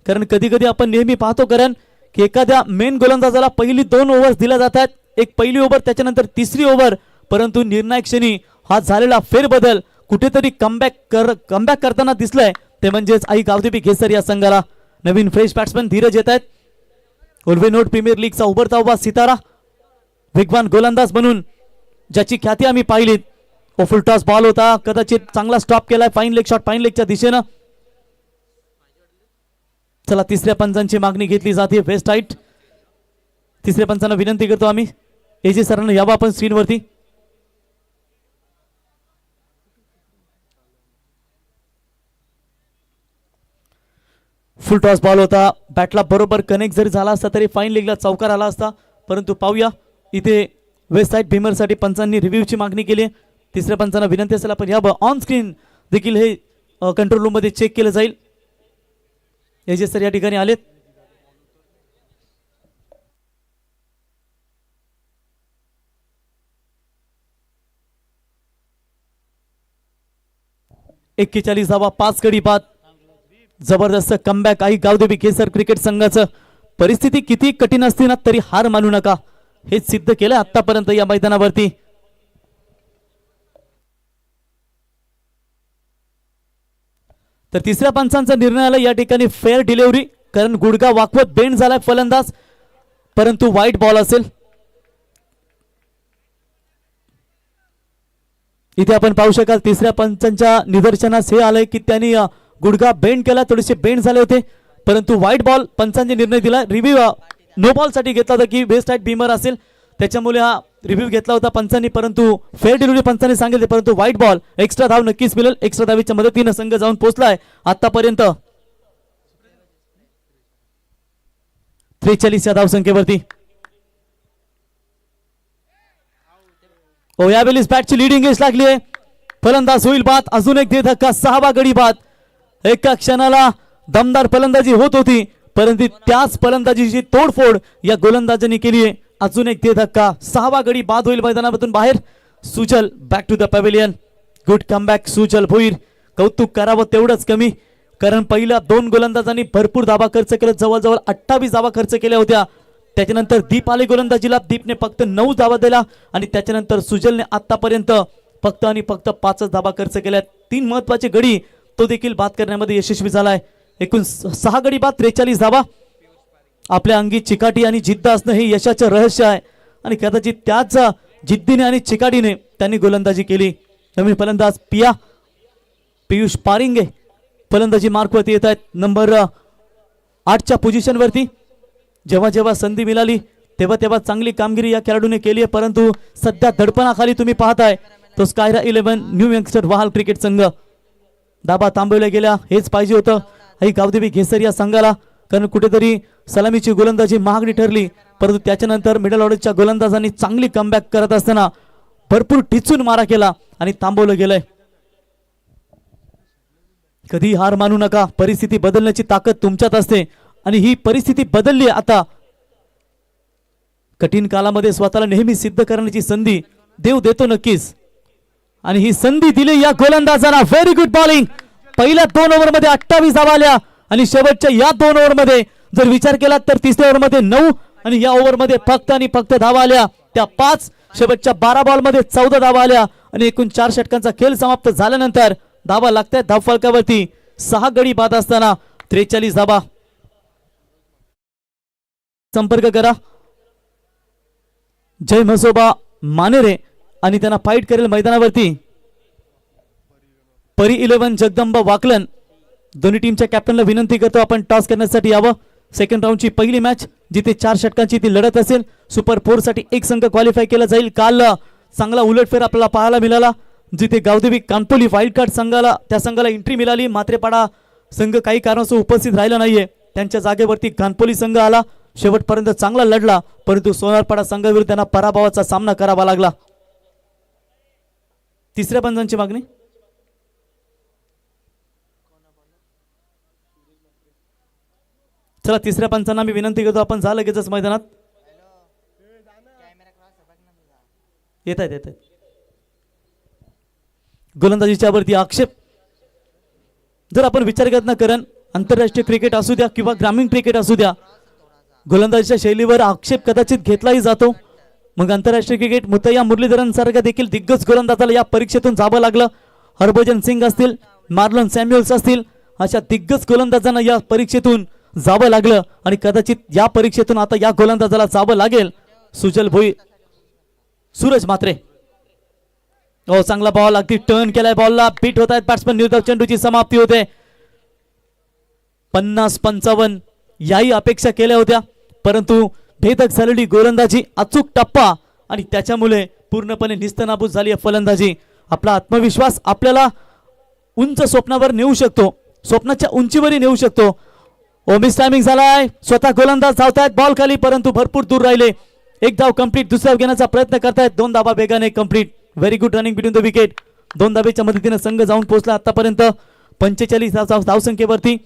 कारण कधी कधी आपण नेहमी पाहतो कारण की एखाद्या मेन गोलंदाजाला पहिली 2 ओव्हर्स दिल्या जातात, एक पहिली ओव्हर त्याच्यानंतर तिसरी ओव्हर, परंतु निर्णायक क्षणी हा झालेला फेरबदल कुठेतरी कमबॅक करताना दिसलाय. ते म्हणजेच आई गावदेवी घेसर या संघाला नवीन फ्रेश बॅट्समन धीरज येत आहेत. उर्वेनोड प्रीमियर लीगचा उभरता उभा सितारा, वेगवान गोलंदाज म्हणून ज्याची ख्याती आम्ही पाहिली. फुल टॉस बॉल होता, कदाचित चांगला स्टॉप केलाय, फाईन लेग शॉट फाईन लेगच्या दिशेनं. चला तिसऱ्या पंचांची मागणी घेतली जाते वेस्ट हाईट. तिसऱ्या पंचांना विनंती करतो आम्ही एजी सरांना यावं आपण स्क्रीनवरती. फुल टॉस बॉल होता, बॅटला बरोबर कनेक्ट जरी झाला असता तरी फाईन लेगला चौकार आला असता, परंतु पाहूया इथे वेस्ट साईड भीमरसाठी पंचांनी रिव्ह्यूची मागणी केली. तिसऱ्या पंचांना विनंती असेल आपण यावं, ऑन स्क्रीन देखील हे कंट्रोल रूम मध्ये चेक केलं जाईल. एजे सर या ठिकाणी आलेत. एक्केचाळीस धावा 5 गडी बाद. जबरदस्त कमबॅक आई गावदेवी घेसर क्रिकेट संघाचं. परिस्थिती किती कठीण असती ना तरी हार मानू नका, हे सिद्ध केलं आतापर्यंत या मैदानावरती. तर तिसऱ्या पंचांचा निर्णय आला या ठिकाणी फेअर डिलिव्हरी, कारण गुडगा वाकवत बेंड झालाय फलंदाज, परंतु वाईट बॉल असेल. इथे आपण पाहू शकाल तिसऱ्या पंचांच्या निदर्शनास हे आलंय की त्यांनी गुडगा बेंड केला, थोडेसे बेंड झाले होते, परंतु व्हाईट बॉल पंचांनी निर्णय दिला. रिव्ह्यू नो बॉल साठी घेतला होता की वेस्ट साईड भीमर असेल, त्याच्यामुळे हा रिव्ह्यू घेतला होता पंचांनी, परंतु फेअर डिलिव्हरी पंचांनी सांगितले, परंतु व्हाईट बॉल. एक्स्ट्रा धाव नक्कीच मिळेल, एक्स्ट्रा धावीच्या मदतीने संघ जाऊन पोहोचलाय आतापर्यंत 43 या धावसंख्येवरती. यावेळेस बॅटची लिडिंग एज लागली आहे, फलंदाज होईल बाद. अजून एक धक्का, 6वा गडी बाद. एका क्षणाला दमदार फलंदाजी होत होती, परंतु त्याच फलंदाजीची तोडफोड या गोलंदाजांनी केली आहे. अजून एक धक्का, 6वा गडी बाद होईल मैदानामधून बाहेर. Sujal back to the pavilion. Good comeback Sujal Bhoir. कौतुक करावं तेवढंच कमी, कारण पहिल्या 2 गोलंदाजांनी भरपूर धावा खर्च केला, जवळजवळ 28 धावा खर्च केल्या होत्या. त्याच्यानंतर दीप आले गोलंदाजीला, दीपने फक्त 9 धावा दिला आणि त्याच्यानंतर सुजलने आतापर्यंत फक्त आणि फक्त 5 धावा खर्च केल्या. 3 महत्वाचे गडी तो देखील बाद करण्यामध्ये यशस्वी झालाय. एकूण 6 गडी बाद 43 धावा. आपल्या अंगी चिकाटी आणि जिद्द असणं हे यशाचं रहस्य आहे आणि कदाचित त्याच जिद्दीने आणि चिकाटीने त्यांनी गोलंदाजी केली. नवीन फलंदाज पियुष पारिंगे फलंदाजी मार्कवरती येत आहेत, नंबर 8च्या पोझिशनवरती. जेव्हा जेव्हा संधी मिळाली तेव्हा तेव्हा चांगली कामगिरी या खेळाडूने केली आहे, परंतु सध्या दडपणाखाली तुम्ही पाहताय तो स्कायरा 11 न्यू यंगस्टर वाहल क्रिकेट संघ. धाबा थांबवल्या गेल्या, हेच पाहिजे होतं आई गावदेवी घेसर या संघाला, कारण कुठेतरी सलामीची गोलंदाजी महागडी ठरली, परंतु त्याच्यानंतर मिडल ऑर्डरच्या गोलंदाजांनी चांगली कमबॅक करत असताना भरपूर टिचून मारा केला आणि थांबवलं गेलंय. कधी हार मानू नका. परिस्थिती बदलण्याची ताकद तुमच्यात असते आणि ही परिस्थिती बदलली आता. कठीण कालामध्ये स्वतःला नेहमी सिद्ध करण्याची संधी देव देतो नक्कीच आणि ही संधी दिली या गोलंदाजांना. Very good bowling. पहिल्या 2 ओव्हरमध्ये 28 धावा आल्या आणि शेवटच्या या 2 ओव्हरमध्ये जर विचार केला तर तिसऱ्या ओव्हरमध्ये 9 आणि या ओव्हरमध्ये फक्त आणि फक्त धावा आल्या त्या 5. शेवटच्या 12 बॉलमध्ये 14 धावा आल्या आणि एकूण 4 षटकांचा खेळ समाप्त झाल्यानंतर धावा लागतात धावफलकावरती. 6 गडी बाद असताना 43 धावा. संपर्क करा जय म्हसोबा मानेरे आणि त्यांना फाईट करेल मैदानावरती परी 11 जगदंबा वाकलन. दोन्ही टीमच्या कॅप्टनला विनंती करतो आपण टॉस करण्यासाठी यावं. सेकंड राऊंडची पहिली मॅच जिथे 4 षटकांची ती लढत असेल. सुपर 4 साठी एक संघ क्वालिफाय केला जाईल. काल चांगला उलटफेर आपल्याला पाहायला मिळाला जिथे गावदेवी कानपोली वाईल्ड कार्ड संघाला त्या संघाला एंट्री मिळाली. मात्रेपाडा संघ काही कारणास्तव उपस्थित राहिला नाहीये. त्यांच्या जागेवरती कानपोली संघ आला. शेवटपर्यंत चांगला लढला परंतु सोनारपाडा संघाविरुद्ध त्यांना पराभवाचा सामना करावा लागला. तिसऱ्या पंचांची मागणी. चला तिसऱ्या पंचांना मी विनंती करतो आपण जा लगेचच मैदानात. येत आहेत. गोलंदाजीच्या वरती आक्षेप जर आपण विचार करत ना कारण आंतरराष्ट्रीय क्रिकेट असू द्या किंवा ग्रामीण क्रिकेट असू द्या गोलंदाजीच्या शैलीवर आक्षेप कदाचित घेतलाही जातो. मग आंतरराष्ट्रीय क्रिकेट मुतैया मुरलीधरनसारखा देखील दिग्गज गोलंदाजाला या परीक्षेतून जावं लागलं. हरभजन सिंग असतील मार्लन सॅम्युअल्स असतील अशा दिग्गज गोलंदाजांना या परीक्षेतून जावं लागलं आणि कदाचित या परीक्षेतून आता या गोलंदाजाला जावं लागेल. सुजल भोई सूरज मात्रे. हो चांगला बॉल अगदी टर्न केलाय बॉलला. बीट होत आहेत बॅट्समन. निर्धाव चेंडूची समाप्ती होते. 50-55 याही अपेक्षा केल्या होत्या परंतु भेदक झालेली गोलंदाजी अचूक टप्पा आणि त्याच्यामुळे पूर्णपणे निस्तनाबूत झाली आहे फलंदाजी. आपला आत्मविश्वास आपल्याला उंच स्वप्नावर नेऊ शकतो. स्वप्नाच्या उंचीवरही नेऊ शकतो. मिस टायमिंग झालाय. स्वतः गोलंदाज धावतायत बॉल खाली परंतु भरपूर दूर राहिले. एक धाव कंप्लीट. दुसरा घेण्याचा प्रयत्न करतायत. 2 धावा वेगाने complete. Very good running between the wicket. 2 धावेच्या मदतीने संघ जाऊन पोहोचला आतापर्यंत 45 धावसंख्येवरती.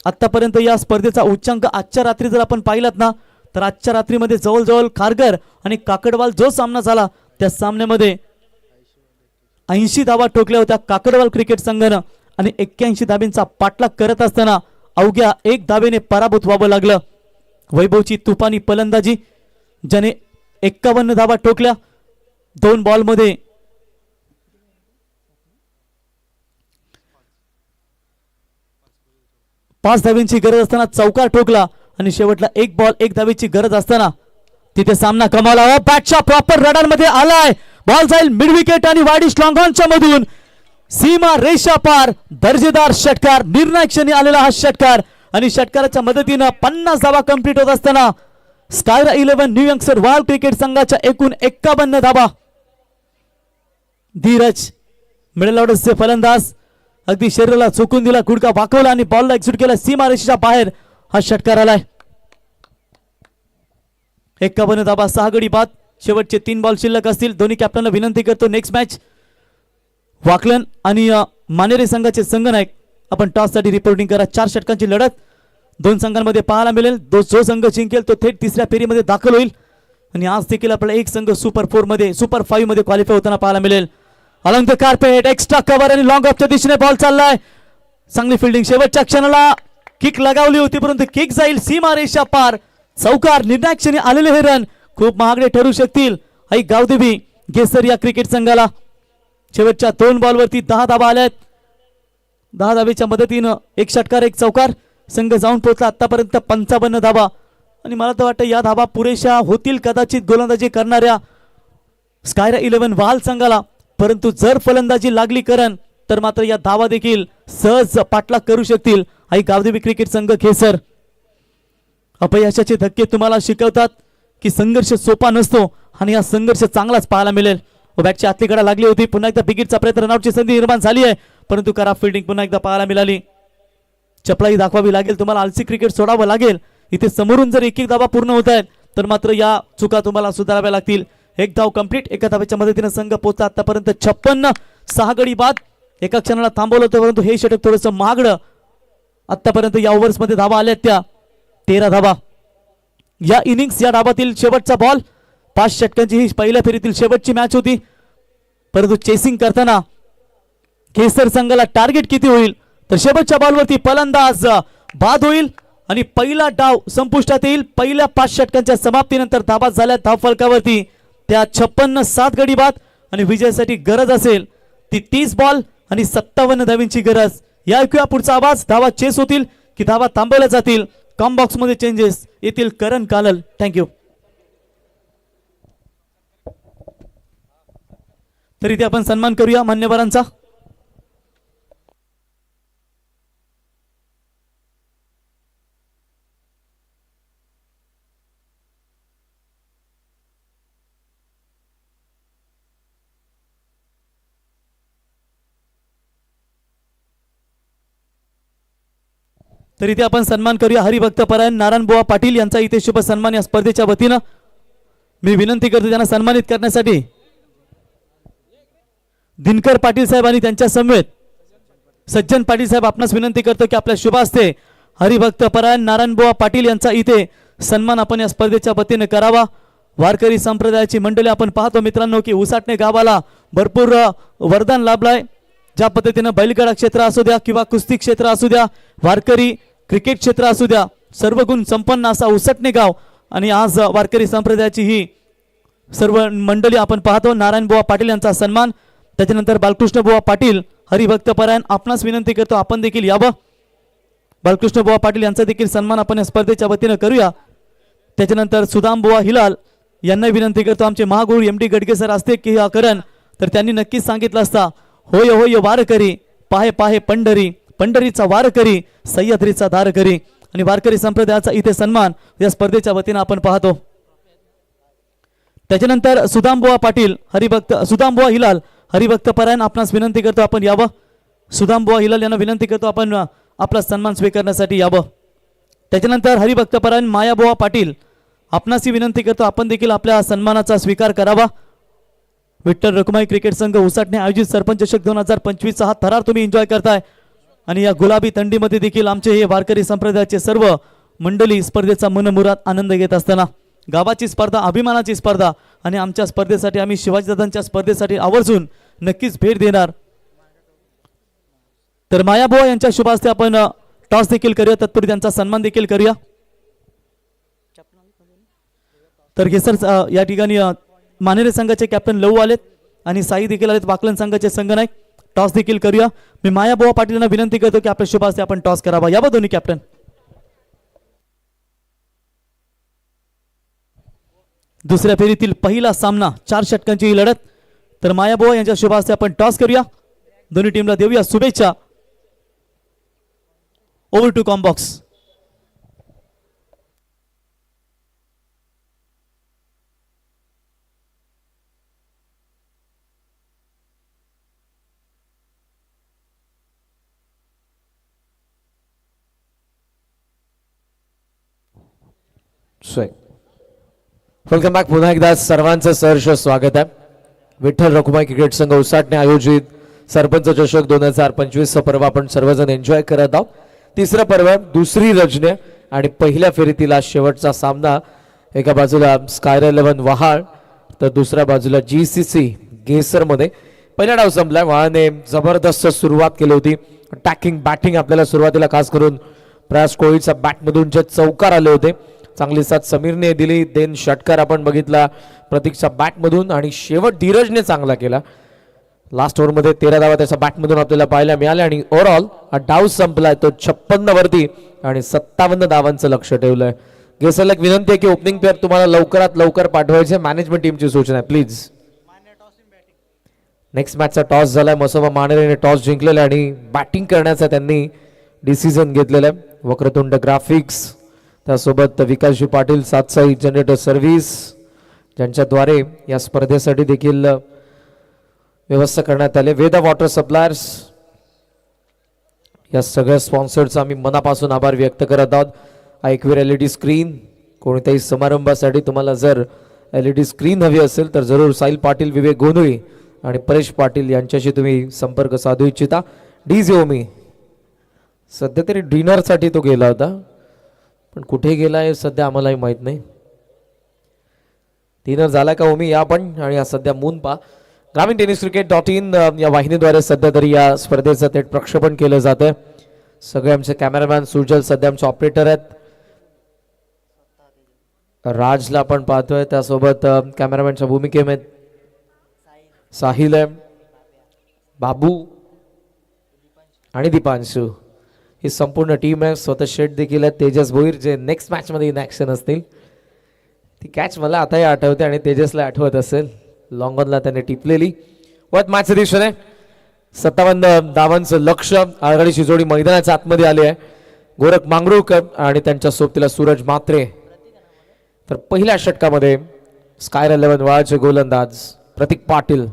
आतापर्यंत या स्पर्धेचा उच्चांक आजच्या रात्री जर आपण पाहिलात ना तर आजच्या रात्रीमध्ये जवळजवळ खारघर आणि काकडवाल जो सामना झाला त्या सामन्यामध्ये 80 धावा ठोकल्या होत्या काकडवाल क्रिकेट संघानं आणि 81 धाब्यांचा पाठलाग करत असताना अवघ्या 1 धावेने पराभूत व्हावं लागलं. वैभवची तुफानी फलंदाजी ज्याने 51 धावा ठोकल्या 2 बॉलमध्ये. 5 धाव्यांची गरज असताना चौकार ठोकला आणि शेवटला 1 बॉल 1 धावेची गरज असताना तिथे सामना कमावला. बॅटच्या प्रॉपर रडारमध्ये आलाय. बॉल जाईल मिड विकेट आणि वाईडिश लॉंग ऑनच्या मधून सीमा रेषा पार. दर्जेदार षटकार. निर्णायक क्षणी आलेला हा षटकार आणि षटकाराच्या मदतीनं 50 धावा कंप्लीट होत असताना स्कायरा 11 न्यू यंगस्टर वाल क्रिकेट संघाच्या एकूण 51 धावा. धीरज मिडल ऑर्डरचे फलंदाज अगदी शरीराला चुकून दिला. गुडका वाकवला आणि बॉलला एक्झिक्यूट केला. सीमा रेषेच्या बाहेर हा षटकार आलाय. 51 धावा 6 गडी बाद. शेवटचे 3 बॉल शिल्लक असतील. दोन्ही कॅप्टनला विनंती करतो नेक्स्ट मॅच वाकलन आणि मानेरे संघाचे संघनायक आपण टॉस साठी रिपोर्टिंग करा. 4 षटकांची लढत 2 संघांमध्ये पाहायला मिळेल. जो संघ जिंकेल तो थेट तिसऱ्या फेरीमध्ये दाखल होईल आणि आज देखील आपल्याला एक संघ सुपर 5 मध्ये क्वालिफाय होताना पाहायला मिळेल. Along the carpet extra cover आणि लॉंग ऑफच्या दिशेने बॉल चाललाय. चांगली फिल्डिंग. शेवटच्या क्षणाला किक लगावली होती परंतु किक जाईल सीमा रेषा पार. चौकार. निर्णायक क्षणी आलेले हे रन खूप महागडे ठरू शकतील. आई गावदेवी गेसर या क्रिकेट संघाला. शेवटच्या 2 बॉलवरती 10 धावा आल्यात. 10 धावेच्या मदतीनं 1 षटकार 1 चौकार. संघ जाऊन पोहोचला आतापर्यंत 55 धावा आणि मला तर वाटतं या धावा पुरेशा होतील कदाचित गोलंदाजी करणाऱ्या स्कायरा 11 वाल संघाला. परंतु जर फलंदाजी लागली करण तर मात्र या धावा देखील सहज पाठलाग करू शकतील आई गावदेवी क्रिकेट संघ खेसर. अपयशाचे धक्के तुम्हाला शिकवतात की संघर्ष सोपा नसतो आणि हा संघर्ष चांगलाच पाहायला मिळेल. बॅटची आतली कडा लागली होती. पुन्हा एकदा बिगिटचा प्रयत्न. रनआउटची संधी निर्माण झाली आहे परंतु खराब फिल्डिंग पुन्हा एकदा पाहायला मिळाली. चपळाई दाखवावी लागेल तुम्हाला. आलसी क्रिकेट सोडावं लागेल. इथे समोरून जर 1-1 धावा पूर्ण होत आहेत तर मात्र या चुका तुम्हाला सुधाराव्या लागतील. 1 धाव कंप्लीट. 1 धावेच्या मदतीने संघ पोहोचला आतापर्यंत 56. 6 गडी बाद. एका क्षणाला थांबवलं होतं, परंतु हे षटक थोडंसं महागडं. आतापर्यंत या ओव्हर्समध्ये धावा आल्या त्या 13 धावा. या इनिंग्स या डावातील शेवटचा बॉल. 5 षटकांची ही पहिल्या फेरीतील शेवटची मॅच होती, परंतु चेसिंग करताना केसर संघाला टार्गेट किती होईल, तर शेवटच्या बॉलवरती फलंदाज बाद होईल आणि पहिला डाव संपुष्टात येईल. पहिल्या 5 षटकांच्या समाप्तीनंतर धावा झाल्या धावफलकावरती त्या 56-7 गडी बाद आणि विजयासाठी गरज असेल ती 30 बॉल आणि 57 धावींची गरज. या ऐकूया पुढचा आवाज. धावा चेस होतील की धावा थांबवल्या जातील. कॉम बॉक्स मध्ये चेंजेस येतील. करण कालल. थँक्यू. तर इथे आपण सन्मान करूया मान्यवरांचा. तर इथे आपण सन्मान करूया हरिभक्त परायण नारायणबुवा पाटील यांचा इथे शुभ सन्मान या स्पर्धेच्या वतीनं. मी विनंती करतो त्यांना सन्मानित करण्यासाठी दिनकर पाटील साहेब आणि त्यांच्या समवेत सज्जन पाटील साहेब आपणास विनंती करतो की आपल्या शुभ हस्ते हरिभक्त परायण नारायणबुवा पाटील यांचा इथे सन्मान आपण या स्पर्धेच्या वतीने करावा. वारकरी संप्रदायाची मंडळी आपण पाहतो मित्रांनो की उसाटणे गावाला भरपूर वरदान लाभलाय. ज्या पद्धतीनं बैलगाडा क्षेत्र असू द्या किंवा कुस्ती क्षेत्र असू द्या, वारकरी क्रिकेट क्षेत्र असू द्या, सर्व गुण संपन्न असा उसटणे गाव. आणि आज वारकरी संप्रदायाची ही सर्व मंडळी आपण पाहतो. नारायणबुवा पाटील यांचा सन्मान, त्याच्यानंतर बालकृष्णबुवा पाटील हरिभक्त परायण आपणास विनंती करतो आपण देखील यावं. बालकृष्णबुवा पाटील यांचा देखील सन्मान आपण या स्पर्धेच्या वतीनं करूया. त्याच्यानंतर सुदामबुवा हिलाल यांना विनंती करतो. आमचे महागुरू MD गडगे सर असते की करण, तर त्यांनी नक्कीच सांगितलं असता होय होय वारकरी पाहे पाहे पंढरी, पंढरीचा वारकरी सह्याद्रीचा दारकरी. आणि वारकरी संप्रदायाचा इथे सन्मान या स्पर्धेच्या वतीनं आपण पाहतो. त्याच्यानंतर सुदामबुवा पाटील सुदामबुवा हिलाल हरिभक्त परायण आपणास विनंती करतो आपण यावं. सुदामबुवा हिलाल यांना विनंती करतो आपण आपला सन्मान स्वीकारण्यासाठी यावं. त्याच्यानंतर हरिभक्त परायण मायाबुवा पाटील आपणासही विनंती करतो आपण देखील आपल्या सन्मानाचा स्वीकार करावा. विठ्ठल रखुमाई क्रिकेट संघ उसाटणे आयोजित सरपंच चषक 2025 हा थरार तुम्ही एन्जॉय करताय. आणि या गुलाबी थंडीमध्ये देखील आमचे हे वारकरी संप्रदायाचे सर्व मंडळी स्पर्धेचा मनमुराद आनंद घेत असताना गावाची स्पर्धा, अभिमानाची स्पर्धा आणि आमच्या स्पर्धेसाठी आम्ही शिवाजीदादांच्या स्पर्धेसाठी आवर्जून नक्कीच भेट देणार. तर मायाबुवा यांच्या शुभ हस्ते आपण टॉस देखील करूया, तत्पूर्वी त्यांचा सन्मान देखील करूया. तर घेसर या ठिकाणी मानेरे संघाचे कॅप्टन लहू आलेत आणि साई देखील आलेत, वाकलन संघाचे संघनायक. टॉस देखील करूया. मी मायाबुवा पाटील यांना विनंती करतो की आपल्या शुभ हस्ते आपण टॉस करावा. यावं दोन्ही कॅप्टन. दुसऱ्या फेरीतील पहिला सामना 4 षटकांची ही लढत. तर मायाबुवा यांच्या शुभ हस्ते आपण टॉस करूया. दोन्ही टीमला देऊया शुभेच्छा. Over to comm box. Welcome back. पुन्हा एकदा सर्वांचं सहर्ष स्वागत आहे. विठ्ठल रखुमाई क्रिकेट संघ उसाटणे आयोजित सरपंच चषक 2025 पर्व आपण सर्वजण एन्जॉय करत आहोत. तिसरं पर्व, दुसरी रजनी आणि पहिल्या फेरीतील शेवटचा सामना. एका बाजूला स्कायर 11 वहाळ तर दुसऱ्या बाजूला GCC गेसर मध्ये. पहिला डाव संपला. वहाळने जबरदस्त सुरुवात केली होती. अटॅकिंग बॅटिंग आपल्याला सुरुवातीला खास करून प्रयास कोहलीच्या बॅटमधून जे चौकार आले होते, चांगली साथ समीरने दिली. देन षटकार आपण बघितला प्रतीकच्या बॅटमधून आणि शेवट धीरजने चांगला केला. लास्ट ओव्हरमध्ये 13 धावा त्याच्या बॅटमधून आपल्याला पाहायला मिळाल्या आणि ओव्हरऑल हा डाव संपलाय तो 56 वरती आणि 57 धावांचं लक्ष ठेवलंय. गेसरला एक विनंती आहे की ओपनिंग पेअर तुम्हाला लवकरात लवकर पाठवायचे. मॅनेजमेंट टीमची सूचना आहे प्लीज. नेक्स्ट मॅचचा टॉस झालाय. मसोबा मानेरेने टॉस जिंकलेला आणि बॅटिंग करण्याचा त्यांनी डिसिजन घेतलेला आहे. वक्रतुंड ग्राफिक्स त्यासोबत विकासजी पाटील सातसाई जनरेटर सर्व्हिस ज्यांच्याद्वारे या स्पर्धेसाठी देखील व्यवस्था करण्यात आली. वेदा वॉटर सप्लायर्स या सगळ्या स्पॉन्सरचा आम्ही मनापासून आभार व्यक्त करत आहोत. आयक्वेअर LED स्क्रीन, कोणत्याही समारंभासाठी तुम्हाला जर LED स्क्रीन हवी असेल तर जरूर साहिल पाटील, विवेक गोंधळी आणि परेश पाटील यांच्याशी तुम्ही संपर्क साधू इच्छिता. डीजे ओमी सध्या तरी डिनरसाठी तो गेला होता, पण कुठे गेला हे सध्या आम्हालाही माहीत नाही. डिनर झाला का ओमी या पण. आणि हा सध्या मून पा ग्रामीण टेनिस क्रिकेट.in या वाहिनीद्वारे सध्या तरी या स्पर्धेचं थेट प्रक्षेपण केलं जातं. सगळे आमचे कॅमेरामॅन सुजल सध्या आमचे ऑपरेटर आहेत. राजला आपण पाहतोय, त्यासोबत कॅमेरामॅनच्या भूमिकेमध्ये साहिल आहे, बाबू आणि दीपांशू ही संपूर्ण टीम आहे. स्वतः शेट देखील आहेत, तेजस भोईर जे नेक्स्ट मॅचमध्ये इन ॲक्शन असतील. ती कॅच मला आताही आठवते आणि तेजसला आठवत असेल, लॉंग ऑनला त्याने टिपलेली. वत मॅचच्या दिशेने 57 धावांचं लक्ष. आघाडीची जोडी मैदानाच्या आतमध्ये आली आहे. गोरख मांगरूळकर आणि त्यांच्या सोबतीला सूरज म्हात्रे. तर पहिल्या षटकामध्ये स्कायर 11 वाळाचे गोलंदाज प्रतीक पाटील,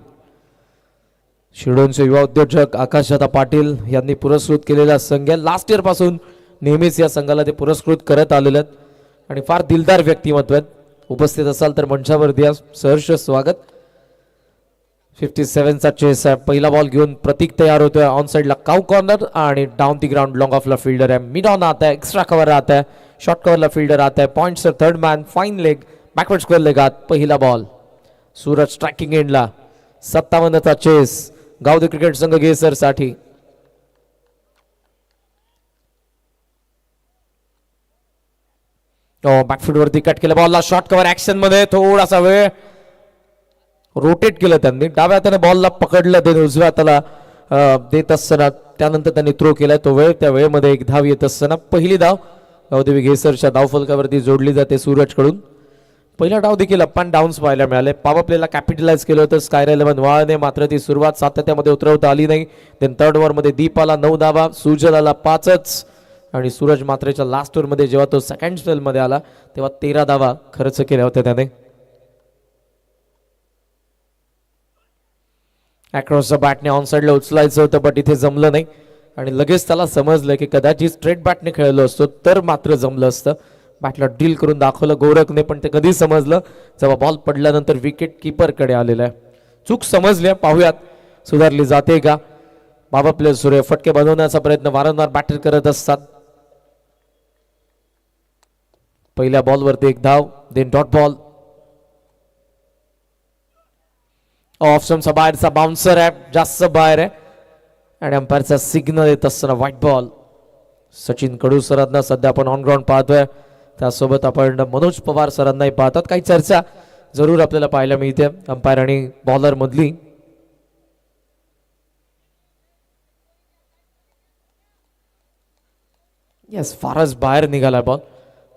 शिरडोनचे युवा उद्योजक आकाशदादा पाटील यांनी पुरस्कृत केलेला संघ. लास्ट इयर पासून नेहमीच या संघाला ते पुरस्कृत करत आलेले आहेत आणि फार दिलदार व्यक्तिमत्व आहेत. उपस्थित असाल तर मंचावरती या सहर्ष स्वागत. 57चा चेस आहे. पहिला बॉल घेऊन प्रतीक तैयार होतोय. ऑन साइडला काउ कॉर्नर आणि डाउन दी ग्राउंड लॉन्ग ऑफला फील्डर है. मिड ऑन आता है, एक्स्ट्रा कवर आता है, शॉर्ट कवरला फील्डर आता है. Points third man, fine leg, backward square लेगात. पहिला बॉल सूरज स्ट्रायकिंग एंडला. 57चा चेस गावदे क्रिकेट संघ गेसर साठी. बॅकफूट वरती कट केलं बॉलला. शॉर्ट कव्हर ऍक्शन मध्ये थोडासा वेळ रोटेट केलं त्यांनी. डाव्या हाताने बॉलला पकडलं, त्याने उजव्या हाताला देत असताना त्यानंतर त्यांनी थ्रो केलाय तो वेळ. त्या वेळेमध्ये एक धाव येत असताना पहिली धाव गावदेवी गेसरच्या धावफलकावरती जोडली जाते सूरज कडून. पहिला डाव देखील अप अँड डाऊन्स पाहायला मिळाले. पॉवर प्लेला कॅपिटलाइज केलं होतं स्कायर 11 वाळने, मात्र ती सुरुवात सातत्यामध्ये उतरवता आली नाही. देन थर्ड ओव्हर मध्ये दीपाला 9 धावा, सुजलाला 5च आणि सूरज मात्रेच्या लास्ट ओव्हर मध्ये जेव्हा तो सेकंड स्पेल मध्ये आला तेव्हा 13 धावा खर्च केल्या होत्या त्याने. अक्रॉस द बॅटने ऑन साइडला उचलायचं होतं, बट इथे जमलं नाही आणि लगेच त्याला समजलं की कदाचित स्ट्रेट बॅटने खेळलो असतो तर मात्र जमलं असतं. बॅटला डील करून दाखवलं गोरखने, पण ते कधी समजलं जेव्हा बॉल पडल्यानंतर विकेट किपरकडे आलेला आहे. चूक समजली, पाहूयात सुधारली जाते का. बाबा प्लेयर सूर्य फटके बनवण्याचा प्रयत्न वारंवार बॅटर करत असतात. पहिल्या बॉलवरती एक धाव, देन डॉट बॉल. ऑफ स्टंपचा बाहेरचा बाउन्सर आहे, जास्त बाहेर आहे आणि अंपायरचा सिग्नल येत असताना व्हाईट बॉल. सचिन कडू सरांना सध्या आपण ऑन ग्राउंड पाहतोय, त्यासोबत आपण मनोज पवार सरांनाही पाहतात. काही चर्चा जरूर आपल्याला पाहायला मिळते अंपायर आणि बॉलर मधली. येस, फारच बाहेर निघाला बॉल,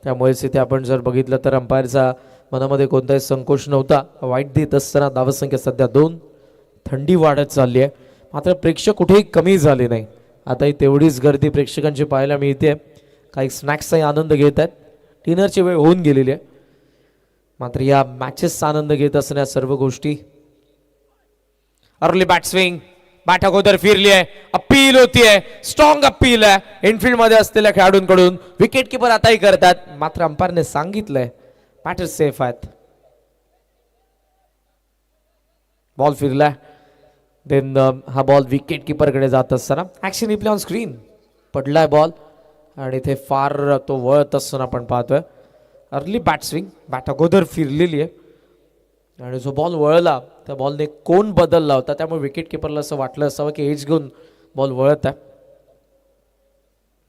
त्यामुळेच इथे आपण जर बघितलं तर अंपायरचा मनामध्ये कोणताही संकोच नव्हता. वाईट देत असताना धावसंख्या सध्या 2. थंडी वाढत चालली आहे, मात्र प्रेक्षक कुठेही कमी झाले नाही. आताही तेवढीच गर्दी प्रेक्षकांची पाहायला मिळते. काही स्नॅक्सचाही आनंद घेत आहेत. डिनरची वेळ होऊन गेलेली आहे, मात्र या मॅचेसचा आनंद घेत असणाऱ्या सर्व गोष्टी. अर्ली बॅट स्विंग, बॅट अगोदर फिरली आहे, अपील होतीये, स्ट्रॉंग अपील आहे इनफिल्ड मध्ये असलेल्या खेळाडूंकडून. विकेट किपर आताही करतात, मात्र अंपायरने सांगितलंय बॅटर सेफ आहेत. बॉल फिरलाय, देन हा बॉल विकेट किपरकडे जात असताना ऍक्शन रिप्ले ऑन स्क्रीन. पडलाय बॉल आणि इथे फार तो वळत असताना आपण पाहतोय. अर्ली बॅट स्विंग, बॅट अगोदर फिरलेली आहे आणि जो बॉल वळला त्या बॉलने कोण बदलला होता, त्यामुळे विकेट किपरला असं वाटलं असावं की एज घेऊन बॉल वळत आहे.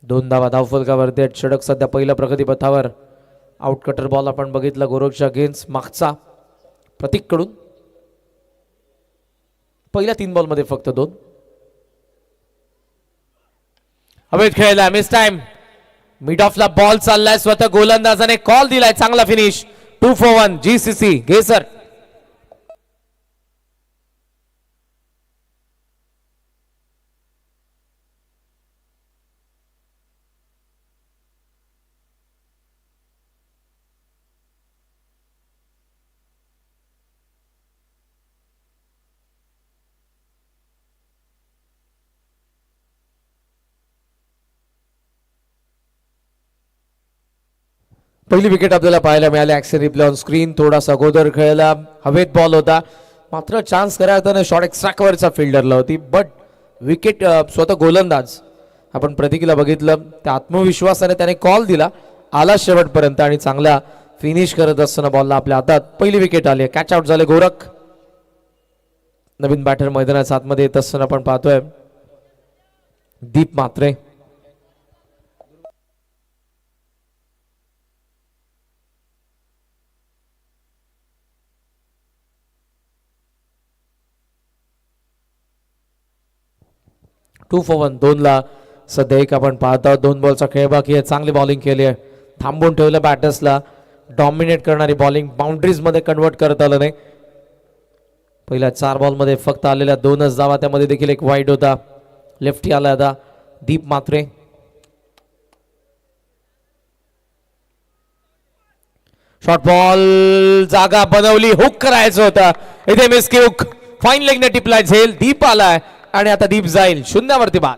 2 धावा धावफलकावरती आहेत. षटक सध्या पहिल्या प्रगतीपथावर. आउट कटर बॉल आपण बघितला गोरखच्या अगेन्स्ट मागचा प्रतीक कडून. पहिल्या 3 बॉल मध्ये फक्त 2. हवेत खेळला, मिस टाइम. मिड ऑफला बॉल चाललाय, स्वतः गोलंदाजाने कॉल दिलाय. चांगला फिनिश. 2 for 1 GCC गेसर. पहिली विकेट आपल्याला पाहायला मिळाली. Action replay on screen. थोडासा अगोदर खेळला, हवेत बॉल होता, मात्र चान्स करायला शॉट एक्स्ट्रा कव्हरचा फिल्डरला होती, बट विकेट स्वतः गोलंदाज आपण प्रतीकला बघितलं, त्या आत्मविश्वासाने त्याने कॉल दिला, आला शेवटपर्यंत आणि चांगला फिनिश करत असताना बॉलला आपल्या हातात पहिली विकेट आली. कॅच आउट झाले गोरख. नवीन बॅटर मैदानाच्या आतमध्ये येत असताना आपण पाहतोय दीप म्हात्रे. टू फॉर वन, 2 सध्या एक आपण पाहतो. 2 बॉलचा खेळ बाकी आहे. चांगली बॉलिंग केली आहे, थांबून ठेवलं बॅटर्सला. डॉमिनेट करणारी बॉलिंग बाउंड्रीज मध्ये कन्वर्ट करत आलं नाही. पहिल्या 4 बॉलमध्ये फक्त आलेल्या 2च धावा, त्यामध्ये देखील एक वाईड होता. लेफ्टी आला आता दीप म्हात्रे. शॉर्ट बॉल जागा बनवली, हुक करायचं होतं, इथे मिस की हुक. फाईन लेगने टिपलाय झेल. दीप आलाय आणि आता दीप जाईल शून्यावरती बाद.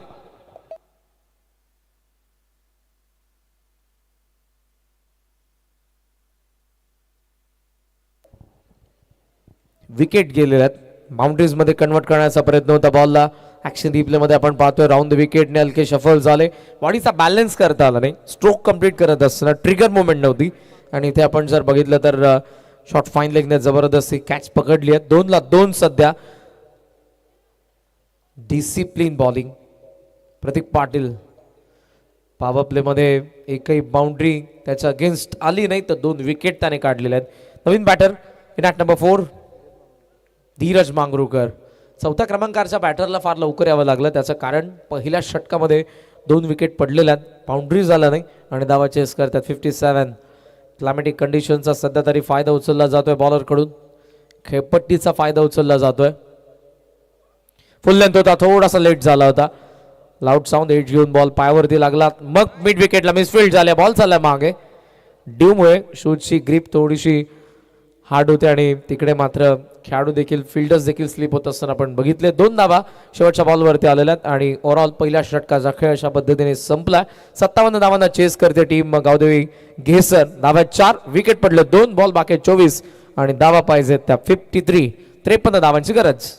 विकेट गेलेल्या बाउंड्रीज मध्ये कन्वर्ट करण्याचा प्रयत्न होता बॉलला. ऍक्शन रिप्ले मध्ये आपण पाहतोय राऊंड द विकेटने हलके शफल झाले. बॉडीचा बॅलन्स करता आला नाही. स्ट्रोक कंप्लीट करत असताना ट्रिगर मुवमेंट नव्हती आणि इथे आपण जर बघितलं तर शॉर्ट फाईन लेगने जबरदस्ती कॅच पकडली आहे. 2 सध्या. डिसिप्लिन बॉलिंग प्रतीक पाटील. पॉवर प्ले मध्ये एकही बाउंड्री त्याच्या अगेन्स्ट आली नाही, तर 2 विकेट त्याने काढलेल्या आहेत. नवीन batter in at number 4 Dhiraj Mangrukar. 4थ्या क्रमांकाच्या बॅटरला फार लवकर यावं लागलं, त्याचं कारण पहिल्या षटकामध्ये 2 विकेट पडलेल्या आहेत, बाउंड्री झाला नाही आणि धावा चेस करतात. 57. क्लायमॅटिक कंडिशनचा सध्या तरी फायदा उचलला जातोय बॉलरकडून. खेळपट्टीचा फायदा उचलला जातोय. फुल लेंथ होता, थोडासा लेट झाला होता. लाऊड साऊंड एज घेऊन बॉल पायावरती लागला, मग मिड विकेटला मिसफिल्ड झाल्या. बॉल चालला मागे. ड्यूमुळे शूजची ग्रीप थोडीशी हार्ड होते आणि तिकडे मात्र खेळाडू देखील फिल्डर्स देखील स्लिप होत असताना आपण बघितले. 2 धावा शेवटच्या बॉलवरती आलेल्या आणि ओव्हरऑल पहिल्या षटकाचा खेळ अशा पद्धतीने संपला. 57 धावांना चेस करते टीम गावदेवी घेसर. धावा 4, विकेट पडले 2, बॉल बाकी 24 आणि धावा पाहिजेत त्या 53 धावांची गरज.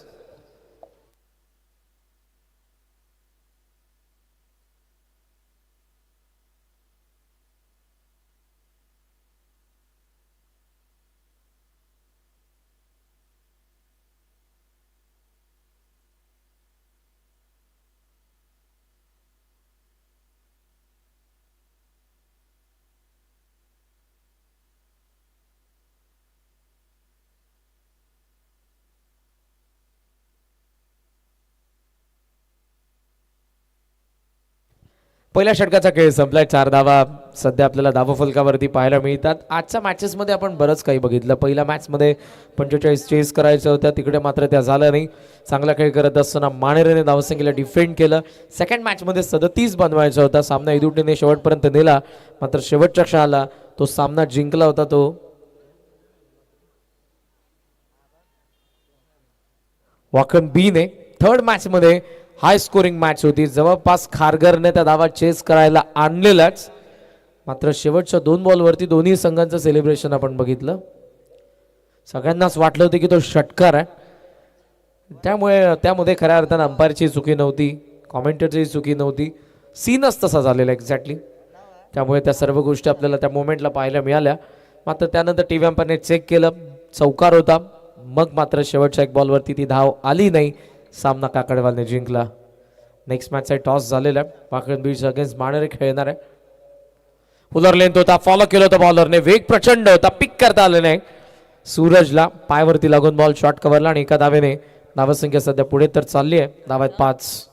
पहिल्या षटकाचा खेळ संपलाय. 4 धावा सध्या आपल्याला धावा फलकावरती पाहायला मिळतात. आजच्या मॅचेसमध्ये आपण बरंच काही बघितलं. पहिल्या मॅचमध्ये 45 चेस करायच्या होत्या, तिकडे मात्र त्या झाल्या नाही. चांगला खेळ करत असताना मानेरेने धावसंख्येला डिफेंड केलं. सेकंड मॅचमध्ये 37 बनवायचा होता. सामना इदुटीने शेवटपर्यंत नेला, मात्र शेवटच्या क्षणाला तो सामना जिंकला होता तो वाकन बीने. थर्ड मॅचमध्ये हाय स्कोरिंग मॅच होती, जवळपास खारघरने त्या धावा चेस करायला आणलेलाच, मात्र शेवटच्या 2 बॉलवरती दोन्ही संघांचं सेलिब्रेशन आपण बघितलं. सगळ्यांनाच वाटलं होतं की तो षटकार आहे, त्यामुळे त्यामध्ये खऱ्या अर्थानं अंपायरची चुकी नव्हती, कॉमेंटरची चुकी नव्हती, सीनच तसा झालेला एक्झॅक्टली. त्यामुळे त्या सर्व गोष्टी आपल्याला त्या मोमेंटला पाहायला मिळाल्या. मात्र त्यानंतर टीव्ही अंपायरने चेक केलं, चौकार होता. मग मात्र शेवटच्या 1 बॉलवरती ती धाव आली नाही. सामना काकडवालने जिंकला. नेक्स्ट मॅचचा टॉस झालेला आहे. वाकड बीच अगेन्स्ट मानेरे खेळणार आहे. फुलर लेंथ होता, फॉलो केलं होतं बॉलरने, वेग प्रचंड होता, पिक करता आलं नाही. सूरजला पायावरती लागून बॉल शॉर्ट कव्हरला आणि एका धावेने धावसंख्या सध्या पुढे तर चालली आहे. धावात 5.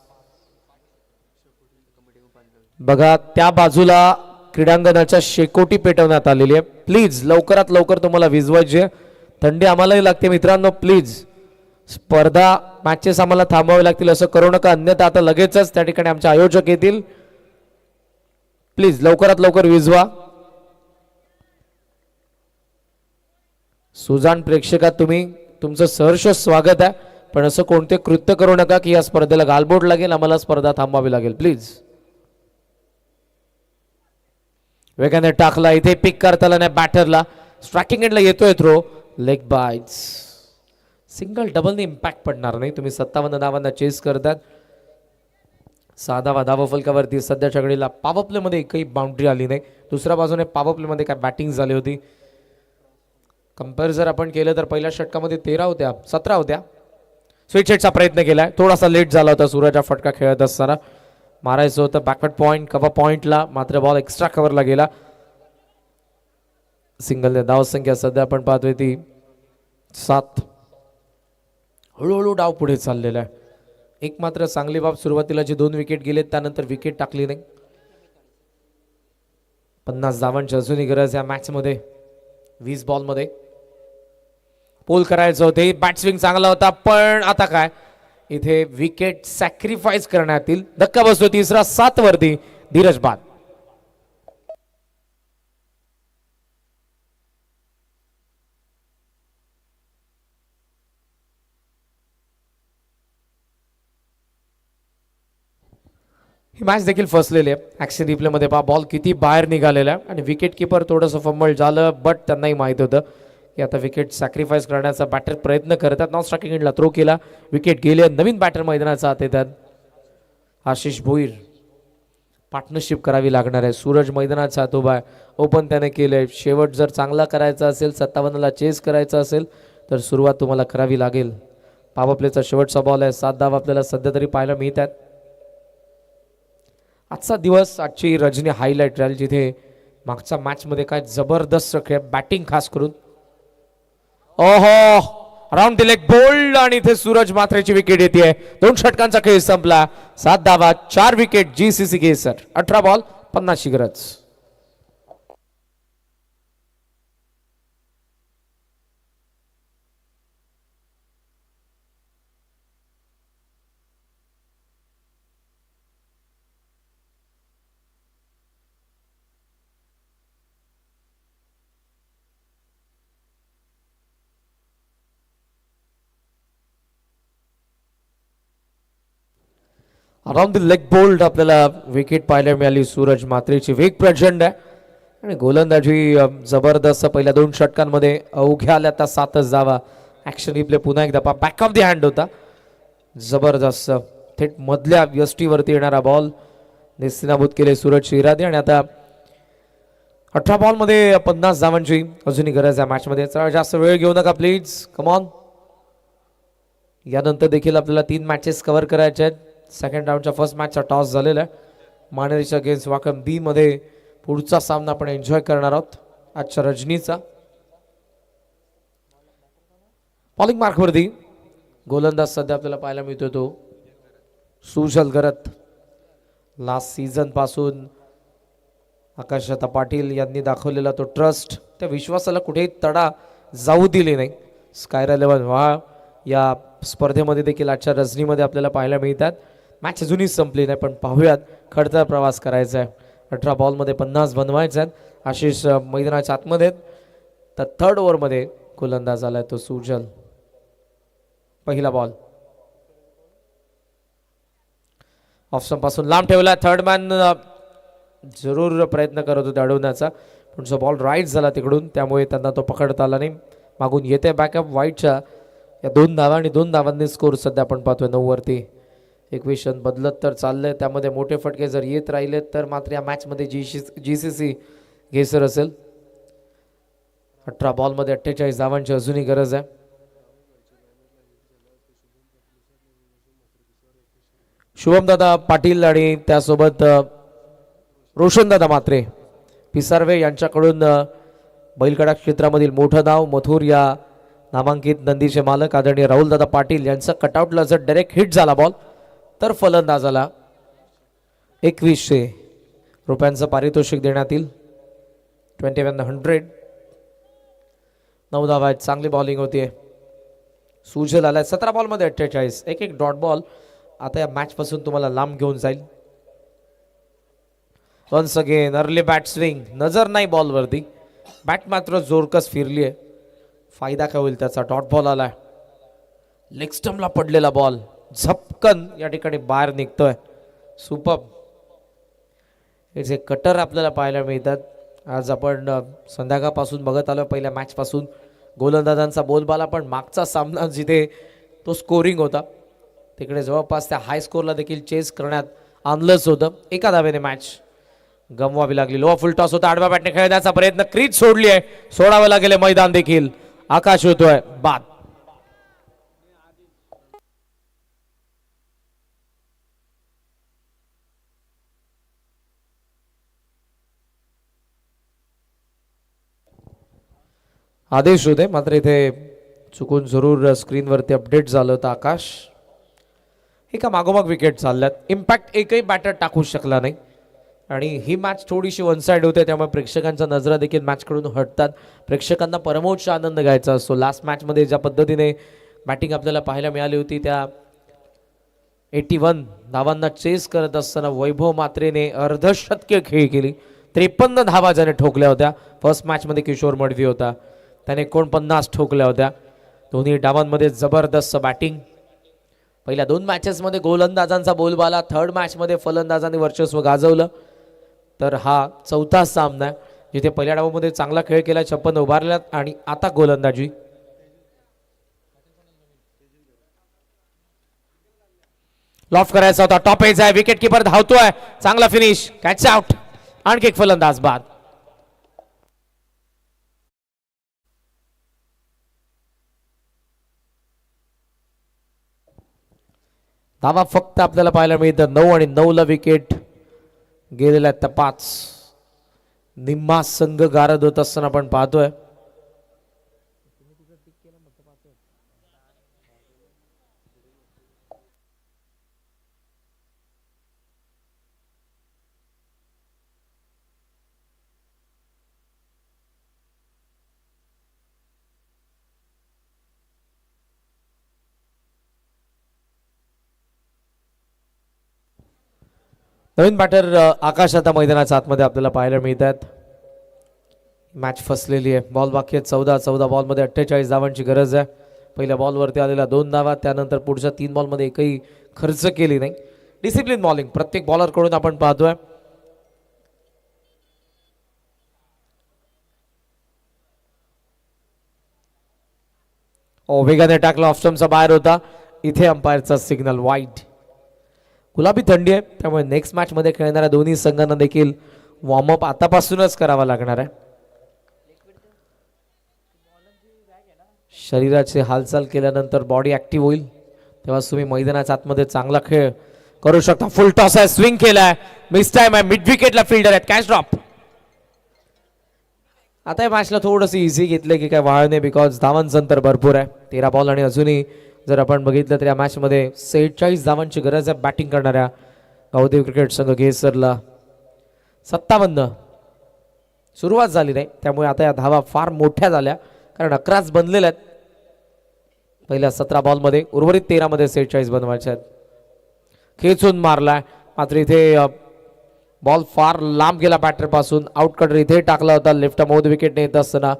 बघा त्या बाजूला क्रीडांगणाच्या शेकोटी पेटवण्यात आलेली आहे. प्लीज लवकरात लवकर तुम्हाला विझवायची आहे, थंडी आम्हालाही लागते मित्रांनो. प्लीज स्पर्धा मॅचेस आम्हाला थांबवावे लागतील असं करू नका, अन्यथा आता लगेचच त्या ठिकाणी आमचे आयोजक येतील. प्लीज लवकरात लवकर विझवा. सुजाण प्रेक्षकात तुम्ही तुमचं सहर्ष स्वागत आहे, पण असं कोणते कृत्य करू नका की या स्पर्धेला गालबोट लागेल, आम्हाला स्पर्धा थांबवावी लागेल. प्लीज. वेगाने टाकला, इथे पिक करता आला नाही बॅटरला. स्ट्रायकिंग एंडला येतोय थ्रो, लेग बाइट्स. सिंगल डबलने इम्पॅक्ट पडणार नाही. तुम्ही 57 धावांना चेस करतात. 6 धावा धावफलकावरती. सध्याच्या घडीला पॉवर प्लेमध्ये एकही बाउंड्री आली नाही. दुसऱ्या बाजूने पॉवर प्लेमध्ये काय बॅटिंग झाली होती. कंपेअर जर आपण केलं तर पहिल्या षटकामध्ये 13 होत्या, 17 होत्या. स्विच हिटचा प्रयत्न केलाय. थोडासा लेट झाला होता. सूरज फटका खेळत असताना मारायचं होतं बॅकवर्ड पॉईंट कव्हर पॉईंटला, मात्र बॉल एक्स्ट्रा कव्हरला गेला. सिंगलने धावसंख्या सध्या आपण पाहतोय ती 7. हळूहळू डाव पुढे चाललेला आहे. एक मात्र चांगली बाब, सुरुवातीला जे 2 विकेट गेलेत त्यानंतर विकेट टाकली नाही. 50 धावांची अजूनही गरज या मॅच मध्ये. 20 बॉल मध्ये पोल करायचं होते. बॅट स्विंग चांगला होता, पण आता काय इथे विकेट सॅक्रिफाईस करण्यात येईल. धक्का बसतो. तिसरा 7 वरती धीरज बाद. ही मॅच देखील फसलेली आहे. ऍक्शन रिप्ले मध्ये पहा बॉल किती बाहेर निघालेला आहे आणि विकेट किपर थोडंसं फंबल झालं, बट त्यांनाही माहित होतं की आता विकेट सॅक्रिफाईस करण्याचा बॅटर प्रयत्न करतात. नॉन स्ट्रायकिंग एंडला थ्रो केला, विकेट गेले. नवीन बॅटर मैदानाचा हात येतात. आशिष भोईर पार्टनरशिप करावी लागणार आहे. सूरज मैदानाचा हात उभा आहे. ओपन त्याने केलंय. शेवट जर चांगला करायचा असेल, 57ला चेस करायचा असेल तर सुरुवात तुम्हाला करावी लागेल. पॉवर प्लेचा शेवटचा बॉल आहे. 7 धावा आपल्याला सध्या तरी पाहायला मिळतात. आजचा दिवस, आजची रजनी हायलाइट राहील, जिथे मागच्या मॅच मध्ये काय जबरदस्त खेळ, बॅटिंग खास करून. ओहो, राऊंड द लेग बोल्ड आणि इथे सूरज मात्रेची विकेट येते. 2 षटकांचा खेळ संपला. 7 धावा, 4 विकेट. जीसीसी केसर. 18 बॉल 50 गरज. अराउंड द लेग बोल्ड आपल्याला विकेट पाहायला मिळाली. सूरज मात्रेची वेग प्रचंड आहे आणि गोलंदाजी जबरदस्त. पहिल्या 2 षटकांमध्ये अवघ्या आल्या आता 7च धावा. ऍक्शन रिप्ले पुन्हा एकदा पहा. बॅक ऑफ द हँड होता, जबरदस्त. थेट मधल्या यष्टीवरती येणारा बॉल निस्तीनाबूत केले सूरज शिरादे. आणि आता 18 बॉल मध्ये 50 धावांची अजूनही गरज आहे मॅच मध्ये. चला जास्त वेळ घेऊ नका प्लीज, कमॉन. यानंतर देखील आपल्याला 3 मॅचेस कव्हर करायचे आहेत. सेकंड राऊंडच्या फर्स्ट मॅचचा टॉस झालेला आहे. मानेरीच्या अगेन्स्ट वाकम बी मध्ये पुढचा सामना आपण एन्जॉय करणार आहोत आजच्या रजनीचा. बॉलिंग मार्कवरती गोलंदाज सध्या आपल्याला पाहायला मिळतो तो सुजल गरत. लास्ट सीझन पासून आकाशलता पाटील यांनी दाखवलेला तो ट्रस्ट, त्या विश्वासाला कुठेही तडा जाऊ दिले नाही. स्काय 11 व्हा या स्पर्धेमध्ये देखील आजच्या रजनीमध्ये आपल्याला पाहायला मिळतात. मॅच अजूनही संपली नाही, पण पाहूयात. खडतर प्रवास करायचा आहे. 18 बॉलमध्ये 50 बनवायचे आहेत. आशिष मैदानाच्या आतमध्ये. तर 3rd ओव्हरमध्ये गोलंदाज आलाय तो सुजल. पहिला बॉल ऑफ स्टंप पासून लांब ठेवला. थर्ड मॅन जरूर प्रयत्न करत होते अडवण्याचा, पण जो बॉल राईट झाला तिकडून, त्यामुळे त्यांना तो पकडता आला नाही. मागून येते बॅकअप वाईटच्या या 2 धावा आणि 2 धावांनी स्कोर सध्या आपण पाहतोय 9 वरती. 21 रन बदलत तर चाललंय. त्यामध्ये मोठे फटके जर येत राहिले तर मात्र या मॅचमध्ये जीसीसी घेसर असेल. 18 बॉलमध्ये 48 धावांची अजूनही गरज आहे. शुभमदादा पाटील आणि त्यासोबत रोशनदादा मात्रे पिसारवे यांच्याकडून बैलगाडा क्षेत्रामधील मोठं नाव, मथुर या नामांकित नंदीचे मालक आदरणीय राहुलदादा पाटील यांचा कटआउटला जर डायरेक्ट हिट झाला बॉल तर फलंदाजाला 2100 रुपयांचं पारितोषिक देण्यात येईल. 2100. 9 धावा आहेत. चांगली बॉलिंग होतीये. सुजल आलाय 17 बॉलमध्ये 48. एक डॉट बॉल आता या मॅच पासून तुम्हाला लांब घेऊन जाईल. Once again early bat swing, नजर नाही बॉलवरती, बॅट मात्र जोरकस फिरली आहे. फायदा काय होईल त्याचा. डॉट बॉल आलाय. लेग स्टंपला पडलेला बॉल झपकन या ठिकाणी बाहेर निघतोय. सुपर. हे जे कटर आपल्याला पाहायला मिळतात. आज आपण संध्याकाळपासून बघत आलो पहिल्या मॅच पासून गोलंदाजांचा बोलबाला, पण मागचा सामना जिथे तो स्कोरिंग होता तिकडे जवळपास त्या हाय स्कोरला देखील चेस करण्यात आणलंच होतं. एका धावेने मॅच गमवावी लागली. लो फुल टॉस होता, आडव्या बॅटने खेळण्याचा प्रयत्न, क्रीज सोडली आहे, सोडावं लागेल मैदान देखील. आकाश होतोय बाद. आदेश होते, मात्र इथे चुकून जरूर स्क्रीनवरती अपडेट झालं होतं. आकाश एका मागोमाग विकेट चालल्यात. इम्पॅक्ट एकही बॅटर टाकू शकला नाही आणि ही मॅच थोडीशी वन साइड होते, त्यामुळे प्रेक्षकांच्या नजरा देखील मॅचकडून हटतात. प्रेक्षकांना परमोच्च आनंद घ्यायचा असतो. लास्ट मॅचमध्ये ज्या पद्धतीने बॅटिंग आपल्याला पाहायला मिळाली होती, त्या 81 धावांना चेस करत असताना वैभव मात्रेने अर्धशतकीय खेळी केली. 53 धावा ज्याने ठोकल्या होत्या. फर्स्ट मॅचमध्ये किशोर मडवी होता, त्याने 49 ठोकल्या होत्या. दोन्ही डावांमध्ये जबरदस्त बॅटिंग. पहिल्या 2 मॅचेसमध्ये गोलंदाजांचा बोलबाला, थर्ड मॅचमध्ये फलंदाजांनी वर्चस्व गाजवलं. तर हा चौथा सामना आहे जिथे पहिल्या डावामध्ये चांगला खेळ केला, 56 उभारल्यात आणि आता गोलंदाजी. लॉफ करायचा होता, टॉप एज आहे, विकेट किपर धावतोय, चांगला फिनिश, कॅच आउट. आणखी एक फलंदाज बाद. धावा फक्त आपल्याला पाहायला मिळतं 9 आणि 9ला विकेट गेलेल्या त्या 5. निम्मा संघ गारद होत असताना आपण पाहतोय. नवीन बॅटर आकाश आता मैदानाच्या आतमध्ये आपल्याला पाहायला मिळतात. मॅच फसलेली आहे. बॉल बाकी आहेत 14 बॉलमध्ये 48 धावांची गरज आहे. पहिल्या बॉलवरती आलेला 2 धावा, त्यानंतर पुढच्या 3 बॉलमध्ये एकही खर्च केली नाही. डिसिप्लिन बॉलिंग प्रत्येक बॉलरकडून आपण पाहतोय. वेगाने टाकला, ऑप्शनचा बाहेर होता. इथे अंपायरचा सिग्नल वाईड. गुलाबी थंडी आहे, त्यामुळे नेक्स्ट मॅच मध्ये खेळणाऱ्या दोन्ही संघांना देखील वॉर्मअप आतापासूनच करावा लागणार आहे. शरीराची हालचाल केल्यानंतर बॉडी ऍक्टिव्ह होईल, तेव्हा तुम्ही मैदानाच्या आतमध्ये चांगला खेळ करू शकता. फुल टॉस आहे, स्विंग केलाय, मिस टाइम आहे, मिड विकेटला फिल्डर आहेत, कॅच ड्रॉप. आता या मॅचला थोडंसं इझी घेतलं की काय वाळ नाही, बिकॉज धावांचं अंतर भरपूर आहे. 13 बॉल आणि अजूनही जर आपण बघितलं तर या मॅचमध्ये 46 धावांची गरज आहे बॅटिंग करणाऱ्या गावदेवी क्रिकेट संघ गेसरला. 57 सुरुवात झाली नाही, त्यामुळे आता या धावा फार मोठ्या झाल्या, कारण 11च बनलेल्या आहेत पहिल्या 17 बॉलमध्ये. उर्वरित 13 मध्ये 46 बनवायचे आहेत. खेचून मारलाय, मात्र इथे बॉल फार लांब गेला बॅटर पासून. आउट कटर इथे टाकला होता. लेफ्ट मौद विकेटने येत असताना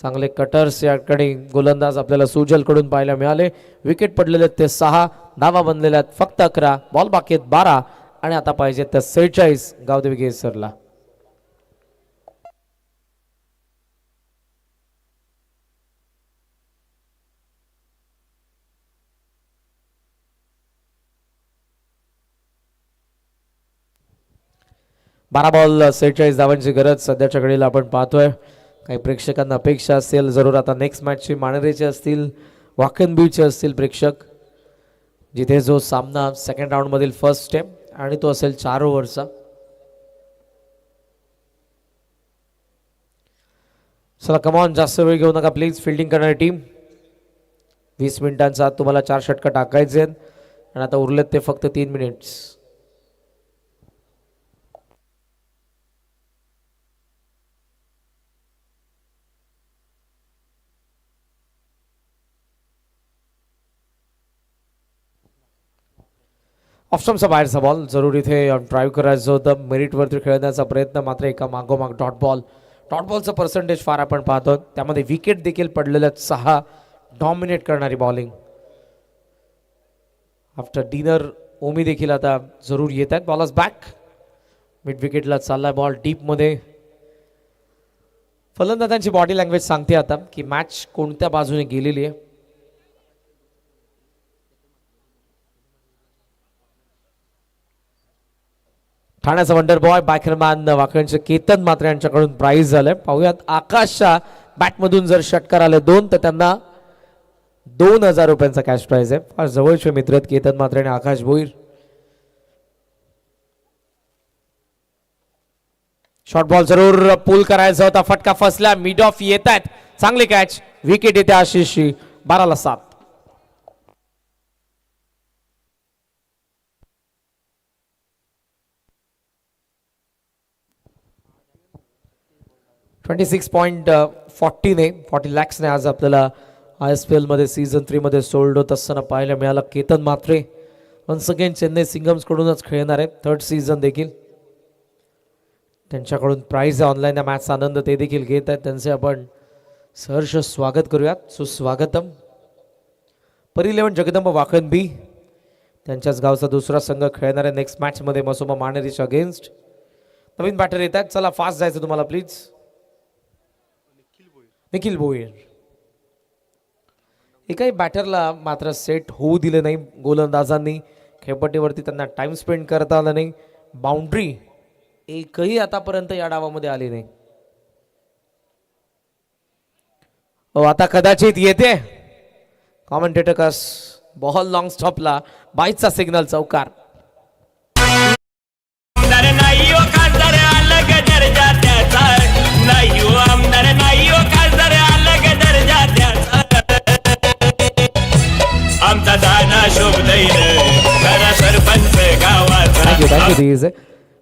चांगले कटर्स या ठिकाणी गोलंदाज आपल्याला सुजल कडून पाहायला मिळाले. विकेट पडलेले ते 6, धावा बनलेल्या आहेत फक्त 11, बॉल बाकी आहेत 12 आणि आता पाहिजे त्या 46 गावदेवी गेसरला. बारा बॉल 46 धावांची गरज सध्याच्या घडीला आपण पाहतोय. काही प्रेक्षकांना अपेक्षा असेल जरूर आता नेक्स्ट मॅचची माणरेचे असतील, वाकनबीचे असतील प्रेक्षक, जिथे जो सामना सेकंड राऊंड मधील फर्स्ट आहे आणि तो असेल 4 ओव्हरचा. चला कमॉन, जास्त वेळ घेऊ नका प्लीज. फिल्डिंग करणारी टीम 20 मिनिटांचा आत तुम्हाला 4 षटकं टाकायचे आणि आता उरलेत ते फक्त 3 मिनिट्स. ऑप्शनचा बाहेरचा बॉल, जरूर इथे ड्राईव्ह करायचं होतं, मेरिटवरती खेळण्याचा प्रयत्न, मात्र एका मागोमाग डॉट बॉल. डॉट बॉलचं पर्सेंटेज फार आपण पाहतो, त्यामध्ये विकेट देखील पडलेल्या 6, डॉमिनेट करणारी बॉलिंग. आफ्टर डिनर ओमी देखील आता जरूर येत आहेत. बॉलर्स बॅक, मिड विकेटला चाललाय बॉल डीप मध्ये. फलंदाजांची बॉडी लँग्वेज सांगते आता की मॅच कोणत्या बाजूने गेलेली आहे. ठाण्याचा वंडर बॉय बॅकरमॅन वाकणचे केतन मात्र यांच्याकडून प्राइज झालंय. पाहूयात आकाशच्या बॅटमधून जर षटकार आले 2 तर त्यांना 2000 रुपयांचा कॅश प्राइज आहे. फार जवळचे मित्र आहेत केतन मात्र आणि आकाश भोईर. शॉर्ट बॉल जरूर पुल करायचा होता, फटका फसला, मिड ऑफ येत आहेत, चांगली कॅच, विकेट येते आशिषची. 12-7. $26.40 lakhsने आज आपल्याला ISPL मध्ये सीझन 3 मध्ये सोल्ड होत असताना पाहायला मिळालं. केतन मात्रे वन्स अगेन चेन्नई सिंगम्स कडूनच खेळणार आहेत. 3rd सीझन देखील त्यांच्याकडून प्राइज ऑनलाईन या मॅचचा आनंद ते देखील घेत आहेत. त्यांचे आपण सहर्ष स्वागत करूयात. सुस्वागतम. परी11 जगदंब वाकण बी त्यांच्याच गावचा दुसरा संघ खेळणार आहे नेक्स्ट मॅच मध्ये मसोमा मानेरीच्या अगेन्स्ट. नवीन बॅटर येत आहेत. चला फास्ट जायचं तुम्हाला प्लीज. निखिल भोईर. एकाही बॅटरला मात्र सेट होऊ दिले नाही गोलंदाजांनी. खेळपट्टीवरती त्यांना टाइम स्पेंड करता आला नाही. बाउंड्री एकही आतापर्यंत या डावामध्ये आली नाही. आता कदाचित येते. कॉमेंटेटर कस बॉल लॉंग स्टॉपला 22चा सिग्नल चौकार.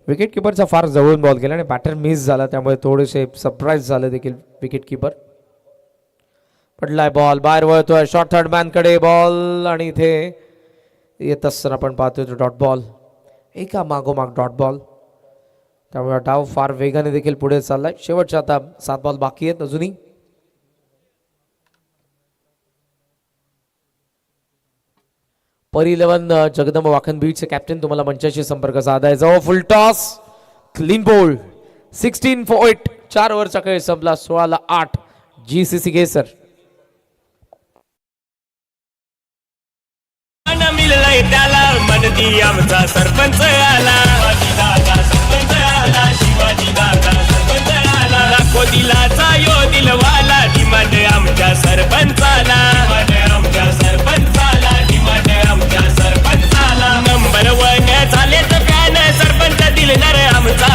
विकेट किपरचा फार जवळून बॉल गेला आणि बॅटर मिस झाला, त्यामुळे थोडेसे सरप्राईज झाले देखील विकेट किपर. पडलाय बॉल, बाहेर वळतोय, शॉर्ट थर्ड मॅन कडे बॉल आणि इथे येत असताना आपण पाहतोय तो डॉट बॉल. एका मागोमाग डॉट बॉल, त्यामुळे डाव फार वेगाने देखील पुढे चाललाय. शेवटच्या आता 7 बॉल बाकी आहेत अजूनही. परी11 जगदंब वाखन बीटचे कॅप्टन तुम्हाला मंचाशी संपर्क साधायचा. फुल टॉस, क्लीन बोल्ड, 16 for 8. 4 ओव्हरचा खेळ संपला. 16-8 GCC केसर. त्याला मनती आमचा सरपंच आला, सरपंच आला, शिवाजी दादा सरपंच आला. लाखो दिलाचा यो दिलवाला, डिमांड आमच्या सरपंचाला, आमच्या सरपंचाला, डिमांड आमच्या सरपंचाला. नंबर 1 झाले तर फॅन सरपंच दिलदार आमचा,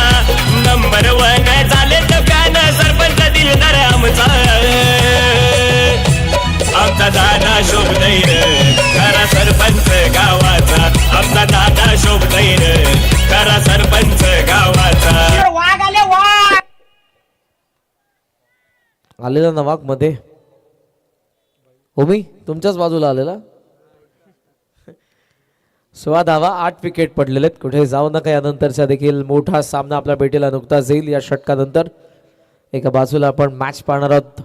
नंबर 1 झाले तर फॅन सरपंच दिलदार आमचा. आमचा दादा शोभदैर खरा सरपंच गावाचा, आमचा दादा शोभदैर खरा सरपंच गावाचा. आलेला नवाक मध्ये ओमी तुमच्याच बाजूला आलेला. 16 धावा, 8 विकेट पडलेले आहेत. कुठे जाऊ नका, यानंतरचा देखील मोठा सामना आपल्या भेटीला नुकताच येईल. या षटकानंतर एका बाजूला आपण मॅच पाहणार आहोत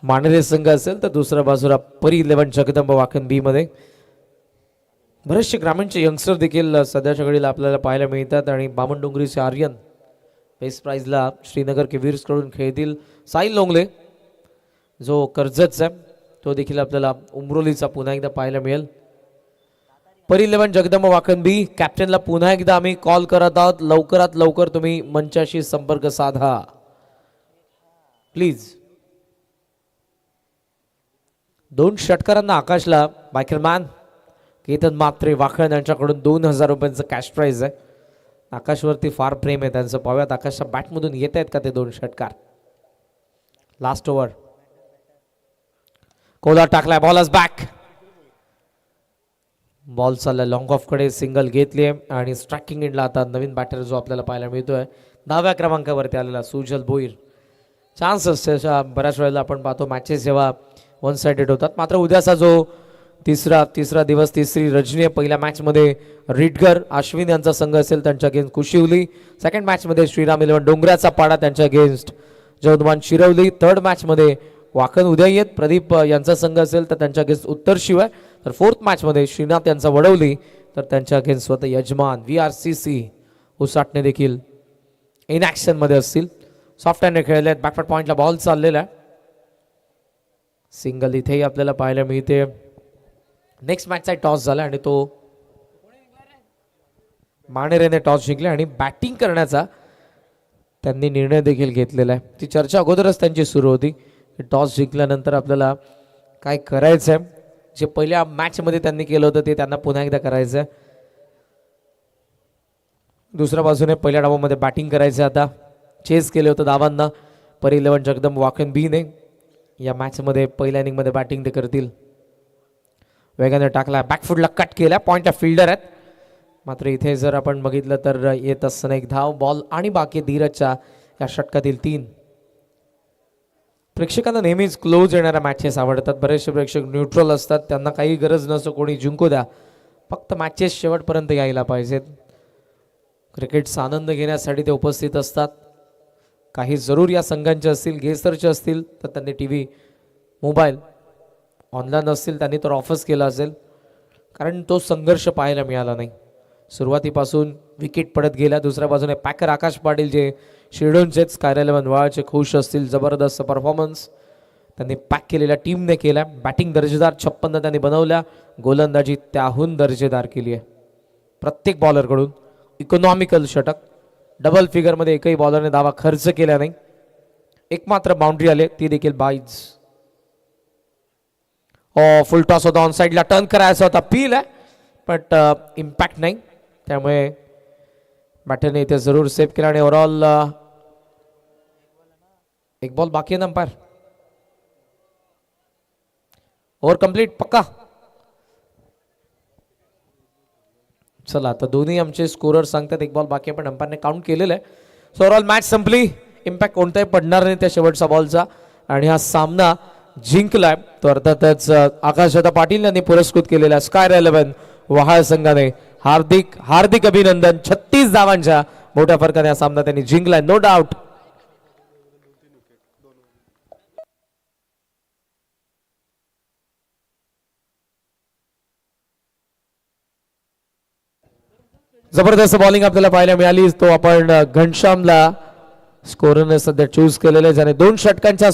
मानेरे संघ असेल, तर दुसऱ्या बाजूला परी11 जगदंब वाकण बी मध्ये बरेचसे ग्रामीणचे यंगस्टर देखील सध्याच्या घडीला आपल्याला पाहायला मिळतात. आणि बामणडोंगरीचे आर्यन बेस्ट प्राइजला श्रीनगर केवियर्स कडून खेळतील. साहिल लोंगले जो कर्जतचा आहे, तो देखील आपल्याला उमरोलीचा पुन्हा एकदा पाहायला मिळेल. परी11 जगदंब वाकण बी कॅप्टनला पुन्हा एकदा आम्ही कॉल करत आहोत. लवकरात लवकर तुम्ही मंचाशी संपर्क साधा प्लीज. 2 षटकारांना आकाशला बायकरमॅन केतन मात्रे वाखण यांच्याकडून 2000 रुपयांचं कॅश प्राइज आहे. आकाशवरती फार प्रेम आहे त्यांचं. पाहूयात आकाशच्या बॅटमधून येत आहेत का ते 2 षटकार. लास्ट ओव्हर, कोला टाकलाय, बॉल इज बॅक. बॉल चाललाय लॉंग ऑफ कडे, सिंगल घेतली आणि स्ट्रायकिंग एंडला आता नवीन बॅटर जो आपल्याला पाहायला मिळतोय 10व्या क्रमांकावरती आलेला सुजल भोईर. चान्स असते बऱ्याच वेळेला आपण पाहतो मॅचेस जेव्हा 1 साइडेड होतात. मात्र उद्याचा जो तिसरा दिवस, तिसरी रजनी आहे. पहिल्या मॅचमध्ये रिटगर अश्विन यांचा संघ असेल त्यांच्या अगेन्स्ट कुशिवली. सेकंड मॅचमध्ये श्रीराम 11 डोंगराचा पाडा त्यांच्या अगेन्स्ट जवदमान शिरवली. 3rd मॅचमध्ये वाखन उद्या येत प्रदीप यांचा संघ असेल तर त्यांच्या अगेन्स्ट उत्तर शिवाय. तर 4th मॅचमध्ये श्रीनाथ यांचा वडवली तर त्यांच्या अगेन्स्ट स्वतः यजमान VRCC उसाटणे देखील इन ॲक्शनमध्ये असतील. सॉफ्ट हँड खेळले आहेत. बॅकफुट पॉइंटला बॉल चाललेला आहे. सिंगल इथेही आपल्याला पाहायला मिळते. नेक्स्ट मॅचचा टॉस झाला आणि तो मानेरेने टॉस जिंकले आणि बॅटिंग करण्याचा त्यांनी निर्णय देखील घेतलेला आहे. ती चर्चा अगोदरच त्यांची सुरू होती की टॉस जिंकल्यानंतर आपल्याला काय करायचं आहे. जे पहिल्या मॅचमध्ये त्यांनी केलं होतं ते त्यांना पुन्हा एकदा करायचं आहे. दुसऱ्या बाजूने पहिल्या डावामध्ये बॅटिंग करायचं. आता चेस केले होतं धावांना पर 11 जगदम वाकन बीने. या मॅचमध्ये पहिल्या इनिंगमध्ये बॅटिंग ते करतील. वेगाने टाकला, बॅकफुटला कट केला, पॉइंटला फिल्डर आहेत. मात्र इथे जर आपण बघितलं तर येत असताना एक धाव, बॉल आणि बाकी धीरजच्या या षटकातील 3. प्रेक्षकांना नेहमीच क्लोज येणाऱ्या मॅचेस आवडतात. बरेचसे प्रेक्षक न्यूट्रल असतात, त्यांना काही गरज नसतो कोणी जिंकू द्या, फक्त मॅचेस शेवटपर्यंत यायला पाहिजेत. क्रिकेटचा आनंद घेण्यासाठी ते उपस्थित असतात. काही जरूर या संघांचे असतील, गेसरचे असतील तर त्यांनी TV, मोबाईल, ऑनलाईन असतील त्यांनी तर ऑफच केला असेल, कारण तो संघर्ष पाहायला मिळाला नाही. सुरुवातीपासून विकेट पडत गेल्या. दुसऱ्या बाजूने पॅकर आकाश पाटील जे शिर्डोनचे स्काय 11 वळाचे खुश असतील. जबरदस्त परफॉर्मन्स त्यांनी पॅक केलेल्या टीमने केला. बॅटिंग दर्जेदार 56 त्यांनी बनवल्या. गोलंदाजी त्याहून दर्जेदार केली आहे. प्रत्येक बॉलरकडून इकॉनॉमिकल षटक. डबल फिगरमध्ये एकही बॉलरने दावा खर्च केला नाही. एक मात्र बाउंड्री आले, ती देखील बाईज. फुल टॉस होता, ऑन साईडला टर्न करायचा होता, पील आहे बट इम्पॅक्ट नाही. त्यामुळे बॅटरने इथे जरूर सेव्ह केला आणि ओव्हरऑल एक बॉल बाकी आहे. अंपायर ओव्हर कंप्लीट पक्का. चला आता दोन्ही आमचे स्कोरर सांगतात एक बॉल बाकी आहे, पण अंपायरने काउंट केलेलं आहे. सो ओव्हरऑल मॅच संपली. इम्पॅक्ट कोणताही पडणार नाही त्या शेवटच्या बॉलचा आणि हा सामना जिंकलाय तो अर्थातच आकाशदादा पाटील यांनी पुरस्कृत केलेल्या स्काय 11 वहाळ संघाने. हार्दिक हार्दिक अभिनंदन. 36 धावांच्या मोठ्या फरकाने हा सामना त्यांनी जिंकलाय, नो डाऊट. जबरदस्त बॉलिंग आपल्याला पाहायला मिळाली. तो आपण घनश्यामला स्कोररने सध्या चूज केलेले, ज्याने 2 षटकांच्या